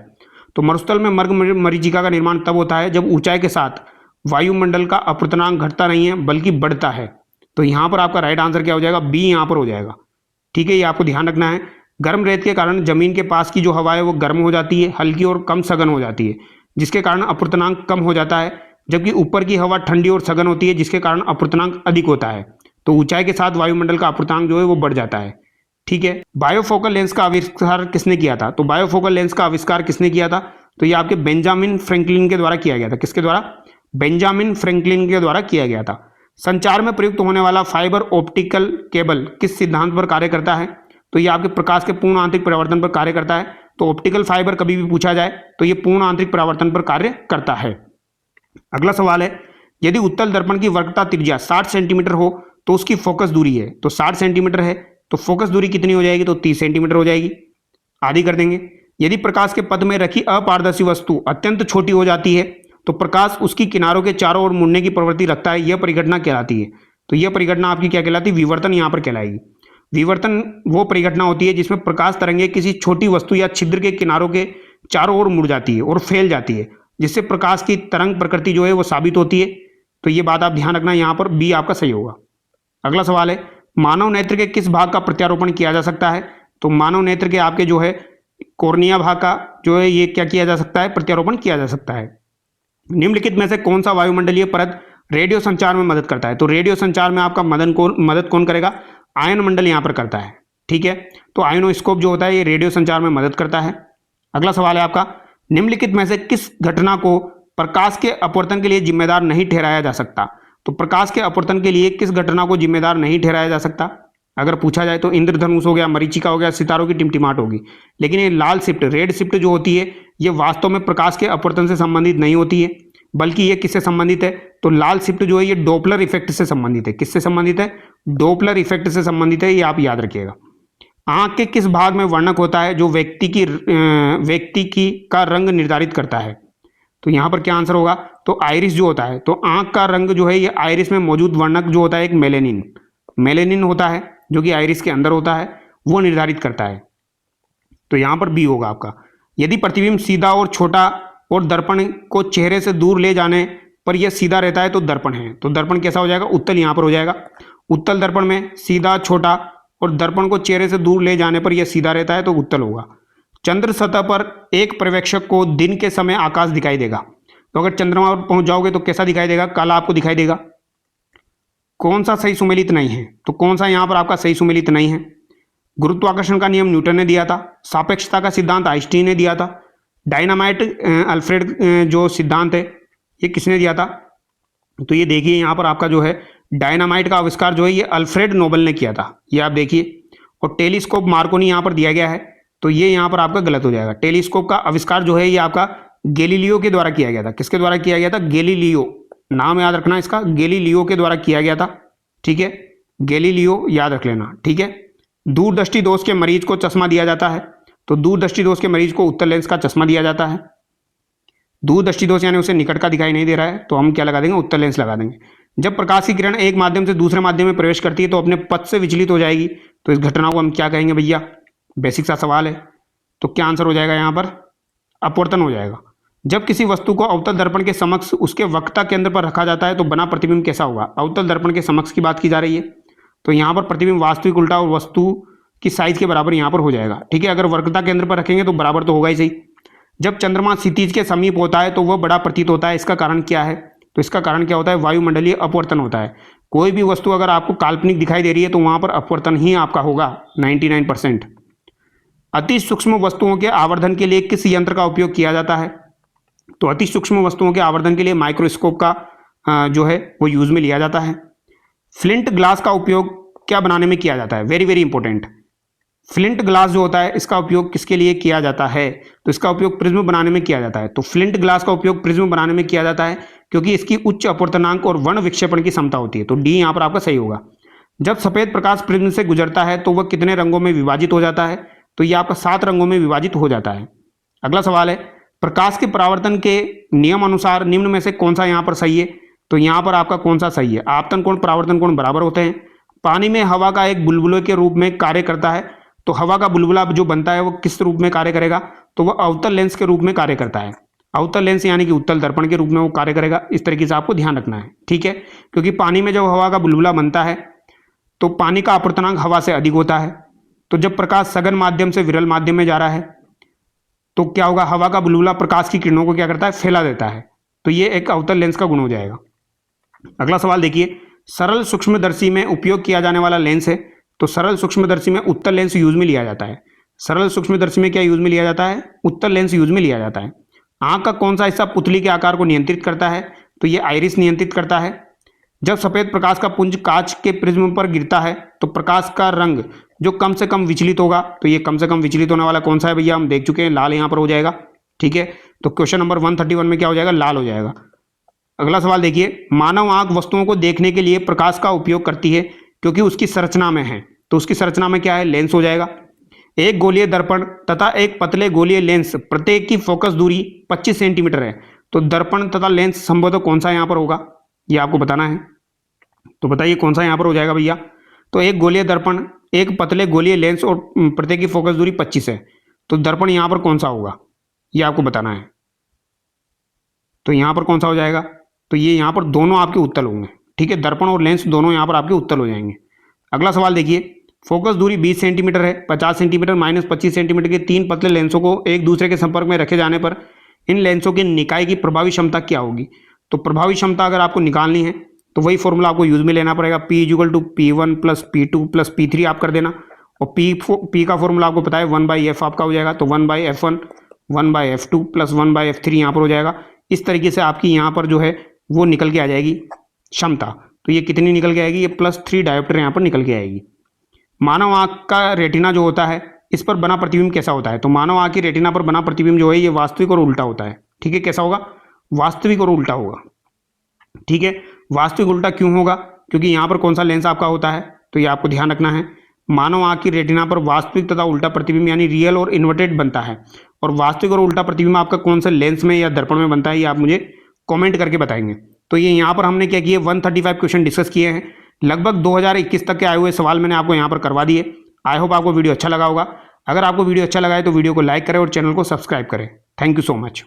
[SPEAKER 1] तो मरुस्थल में मर्ग मरीचिका का निर्माण तब होता है जब ऊंचाई के साथ वायुमंडल का अपूर्णांक घटता नहीं है बल्कि बढ़ता है। तो यहाँ पर आपका राइट आंसर क्या हो जाएगा, बी यहाँ पर हो जाएगा, ठीक है। ये आपको ध्यान रखना है। गर्म रेत के कारण जमीन के पास की जो हवा है वो गर्म हो जाती है, हल्की और कम सघन हो जाती है, जिसके कारण अपूर्णांक कम हो जाता है। जबकि ऊपर की हवा ठंडी और सघन होती है, जिसके कारण अपूर्णांक अधिक होता है। तो ऊंचाई के साथ वायुमंडल का अपूर्णांक जो है वो बढ़ जाता है, ठीक है। बायोफोकल लेंस का आविष्कार किसने किया था। तो बायोफोकल लेंस का आविष्कार किसने किया था, तो ये आपके बेंजामिन फ्रैंकलिन के द्वारा किया गया था। किसके द्वारा, बेंजामिन फ्रैंकलिन के द्वारा किया गया था। संचार में प्रयुक्त होने वाला फाइबर ऑप्टिकल केबल किस सिद्धांत पर कार्य करता है? तो ये आपके प्रकाश के पूर्ण आंतरिक परावर्तन पर कार्य करता है। तो ऑप्टिकल फाइबर कभी भी पूछा जाए तो ये पूर्ण आंतरिक परावर्तन पर कार्य करता है। अगला सवाल है, यदि उत्तल दर्पण की वक्रता त्रिज्या 60 सेंटीमीटर हो तो उसकी फोकस दूरी है, तो 60 सेंटीमीटर है तो फोकस दूरी कितनी हो जाएगी? तो 30 सेंटीमीटर हो जाएगी, आधी कर देंगे। यदि प्रकाश के पथ में रखी अपारदर्शी वस्तु अत्यंत छोटी हो जाती है तो प्रकाश उसकी किनारों के चारों ओर मुड़ने की प्रवृत्ति रखता है, यह परिघटना कहलाती है। तो यह परिघटना आपकी क्या कहलाती है? विवर्तन यहाँ पर कहलाएगी। विवर्तन वो परिघटना होती है जिसमें प्रकाश तरंगे किसी छोटी वस्तु या छिद्र के किनारों के चारों ओर मुड़ जाती है और फैल जाती है, जिससे प्रकाश की तरंग प्रकृति जो है वो साबित होती है। तो ये बात आप ध्यान रखना, यहाँ पर बी आपका सही होगा। अगला सवाल है, मानव नेत्र के किस भाग का प्रत्यारोपण किया जा सकता है? तो मानव नेत्र के आपके जो है कॉर्निया भाग का जो है ये क्या किया जा सकता है? प्रत्यारोपण किया जा सकता है। निम्नलिखित में से कौन सा वायुमंडलीय परत रेडियो संचार में मदद करता है? तो रेडियो संचार में आपका मदद कौन करेगा? आयन मंडल यहाँ पर करता है, ठीक है। तो आयनोस्कोप जो होता है ये रेडियो संचार में मदद करता है। अगला सवाल है आपका, निम्नलिखित में से किस घटना को प्रकाश के अपवर्तन के लिए जिम्मेदार नहीं ठहराया जा सकता? तो प्रकाश के अपवर्तन के लिए किस घटना को जिम्मेदार नहीं ठहराया जा सकता अगर पूछा जाए? तो इंद्रधनुष हो गया, मरीचिका हो गया, सितारों की टिमटिमाहट होगी। लेकिन ये लाल शिफ्ट, रेड शिफ्ट जो होती है ये वास्तव में प्रकाश के अपवर्तन से संबंधित नहीं होती है, बल्कि ये किससे संबंधित है? तो लाल शिफ्ट जो है ये डोपलर इफेक्ट से संबंधित है। किससे संबंधित है? डोपलर इफेक्ट से संबंधित है, ये आप याद रखिएगा। आंख के किस भाग में वर्णक होता है जो व्यक्ति की का रंग निर्धारित करता है? तो यहाँ पर क्या आंसर होगा? तो आइरिस जो होता है, तो आंख का रंग जो है ये आइरिस में मौजूद वर्णक जो होता है एक मेलेनिन होता है जो कि आइरिस के अंदर होता है, वो निर्धारित करता है। तो यहाँ पर बी होगा आपका। यदि प्रतिबिंब सीधा और छोटा और दर्पण को चेहरे से दूर ले जाने पर यह सीधा रहता है तो दर्पण है। तो दर्पण कैसा हो जाएगा? उत्तल यहाँ पर हो जाएगा। उत्तल दर्पण में सीधा, छोटा और दर्पण को चेहरे से दूर ले जाने पर यह सीधा रहता है तो उत्तल होगा। चंद्र सतह पर एक पर्यवेक्षक को दिन के समय आकाश दिखाई देगा, तो अगर चंद्रमा पर पहुंच जाओगे तो कैसा दिखाई देगा? काला आपको दिखाई देगा। कौन सा सही सुमेलित नहीं है? तो कौन सा यहाँ पर आपका सही सुमेलित नहीं है? गुरुत्वाकर्षण का नियम न्यूटन ने दिया था, सापेक्षता का सिद्धांत आइंस्टीन ने दिया था, डायनामाइट अल्फ्रेड जो सिद्धांत है ये किसने दिया था? तो ये देखिए यहाँ पर आपका जो है डायनामाइट का आविष्कार जो है ये अल्फ्रेड नोबल ने किया था, ये आप देखिए। और टेलीस्कोप मार्कोनी यहाँ पर दिया गया है, तो ये यहाँ पर आपका गलत हो जाएगा। टेलीस्कोप का आविष्कार जो है ये आपका गैलीलियो के द्वारा किया गया था। किसके द्वारा किया गया था? गैलीलियो, नाम याद रखना इसका, गैलीलियो के द्वारा किया गया था, ठीक है। गैलीलियो याद रख लेना, ठीक है। दूरदृष्टि दोष के मरीज को चश्मा दिया जाता है, तो दूरदृष्टि दोष के मरीज को उत्तल लेंस का चश्मा दिया जाता है। दूरदृष्टि दोष यानी उसे निकट का दिखाई नहीं दे रहा है तो हम क्या लगा देंगे? उत्तल लेंस लगा देंगे। जब प्रकाश की किरण एक माध्यम से दूसरे माध्यम में प्रवेश करती है तो अपने पथ से विचलित हो जाएगी, तो इस घटना को हम क्या कहेंगे भैया? बेसिक सा सवाल है, तो क्या आंसर हो जाएगा यहाँ पर? अपवर्तन हो जाएगा। जब किसी वस्तु को अवतल दर्पण के समक्ष उसके वक्रता केंद्र पर रखा जाता है तो बना प्रतिबिंब कैसा होगा? अवतल दर्पण के समक्ष की बात की जा रही है, तो यहाँ पर प्रतिबिंब वास्तविक उल्टा और वस्तु की साइज के बराबर यहाँ पर हो जाएगा, ठीक है। अगर वक्रता केंद्र पर रखेंगे तो बराबर तो होगा ही सही। जब चंद्रमा क्षितिज के समीप होता है तो वह बड़ा प्रतीत होता है, इसका कारण क्या है? तो इसका कारण क्या होता है? वायुमंडलीय अपवर्तन होता है। कोई भी वस्तु अगर आपको काल्पनिक दिखाई दे रही है तो वहां पर अपवर्तन ही आपका होगा 99%। अति सूक्ष्म वस्तुओं के आवर्धन के लिए किस यंत्र का उपयोग किया जाता है? तो अति सूक्ष्म वस्तुओं के आवर्धन के लिए माइक्रोस्कोप का जो है वो यूज में लिया जाता है। फ्लिंट ग्लास का उपयोग क्या बनाने में किया जाता है? Very very important. Flint glass जो होता है इसका उपयोग किसके लिए किया जाता है? तो इसका उपयोग प्रिज्म बनाने में किया जाता है। तो फ्लिंट ग्लास का उपयोग प्रिज्म बनाने में किया जाता है क्योंकि इसकी उच्च अपवर्तनांक और वर्ण विक्षेपण की क्षमता होती है। तो डी यहाँ पर आपका सही होगा। जब सफेद प्रकाश प्रिज्म से गुजरता है तो वह कितने रंगों में विभाजित हो जाता है? तो यह आपका 7 रंगों में विभाजित हो जाता है। अगला सवाल है, प्रकाश के परावर्तन के नियम अनुसार निम्न में से कौन सा यहाँ पर सही है? तो यहाँ पर आपका कौन सा सही है? आपतन कोण परावर्तन कोण बराबर होते हैं। पानी में हवा का एक बुलबुले के रूप में कार्य करता है, तो हवा का बुलबुला जो बनता है वो किस रूप में कार्य करेगा? तो वह अवतल लेंस के रूप में कार्य करता है। अवतल लेंस यानी कि उत्तल दर्पण के रूप में वो कार्य करेगा। इस तरीके से आपको ध्यान रखना है, ठीक है। क्योंकि पानी में जब हवा का बुलबुला बनता है तो पानी का अपवर्तनांक हवा से अधिक होता है। तो जब प्रकाश सघन माध्यम से विरल माध्यम में जा रहा है तो क्या होगा? हवा का बुलबुला प्रकाश की किरणों को क्या करता है? फैला देता है। तो ये एक अवतल लेंस का गुण हो जाएगा। अगला सवाल देखिए, सरल सूक्ष्मदर्शी में उपयोग किया जाने वाला लेंस है, तो सरल सूक्ष्मदर्शी में उत्तल लेंस यूज में लिया जाता है। सरल सूक्ष्मदर्शी में क्या यूज में लिया जाता है? उत्तल लेंस यूज में लिया जाता है। आंख का कौन सा हिस्सा पुतली के आकार को नियंत्रित करता है? तो ये आइरिस नियंत्रित करता है। जब सफ़ेद प्रकाश का पुंज कांच के प्रिज्म पर गिरता है तो प्रकाश का रंग जो कम से कम विचलित होगा, तो ये कम से कम विचलित होने वाला कौन सा है भैया, हम देख चुके हैं, लाल यहाँ पर हो जाएगा। ठीक है, तो क्वेश्चन नंबर 131 में क्या हो जाएगा, लाल हो जाएगा। अगला सवाल देखिए, मानव आंख वस्तुओं को देखने के लिए प्रकाश का उपयोग करती है क्योंकि उसकी संरचना में है, तो उसकी संरचना में क्या है, लेंस हो जाएगा। एक गोलीय दर्पण तथा एक पतले गोलीय लेंस प्रत्येक की फोकस दूरी 25 सेंटीमीटर है, तो दर्पण तथा लेंस संभवतः कौन सा यहाँ पर होगा, ये आपको बताना है। तो बताइए कौन सा यहाँ पर हो जाएगा भैया। तो एक गोलीय दर्पण, एक पतले गोलीय लेंस और प्रत्येक की फोकस दूरी 25 है, तो दर्पण यहाँ पर कौन सा होगा, ये आपको बताना है। तो यहाँ पर कौन सा हो जाएगा, तो ये यहाँ पर दोनों आपके उत्तल होंगे। ठीक है, दर्पण और लेंस दोनों यहाँ पर आपके उत्तल हो जाएंगे। अगला सवाल देखिए, फोकस दूरी 20 सेंटीमीटर है, 50 सेंटीमीटर माइनस 25 सेंटीमीटर के तीन पतले लेंसों को एक दूसरे के संपर्क में रखे जाने पर इन लेंसों की निकाय की प्रभावी क्षमता क्या होगी। तो प्रभावी क्षमता अगर आपको निकालनी है तो वही फॉर्मूला आपको यूज में लेना पड़ेगा, P = P1 + P2 + P3 आप कर देना। और P का फॉर्मूला आपको पता है 1/f आपका हो जाएगा, तो 1/f1 1/f2 + 1/f3 यहाँ पर हो जाएगा। इस तरीके से आपकी यहाँ पर जो है वो निकल के आ जाएगी क्षमता। तो ये कितनी निकल के आएगी, ये +3 डायोप्टर यहाँ पर निकल के आएगी। मानव आंख का रेटिना जो होता है इस पर बना प्रतिबिंब कैसा होता है। तो मानव आंख की रेटिना पर बना प्रतिबिंब जो है ये वास्तविक और उल्टा होता है। ठीक है, कैसा होगा, वास्तविक और उल्टा होगा। ठीक है, वास्तविक उल्टा क्यों होगा, क्योंकि यहाँ पर कौन सा लेंस आपका होता है, तो ये आपको ध्यान रखना है। मानव आंख की रेटिना पर वास्तविक तथा उल्टा प्रतिबिंब यानी रियल और इन्वर्टेड बनता है। और वास्तविक और उल्टा प्रतिबिंब आपका कौन सा लेंस में या दर्पण में बनता है, ये आप मुझे कमेंट करके बताएंगे। तो ये यहाँ पर हमने क्या किए, 135 क्वेश्चन डिस्कस किए हैं। लगभग 2021 तक के आए हुए सवाल मैंने आपको यहाँ पर करवा दिए। आई होप आपको वीडियो अच्छा लगा होगा। अगर आपको वीडियो अच्छा लगा है तो वीडियो को लाइक करें और चैनल को सब्सक्राइब करें। Thank you so much.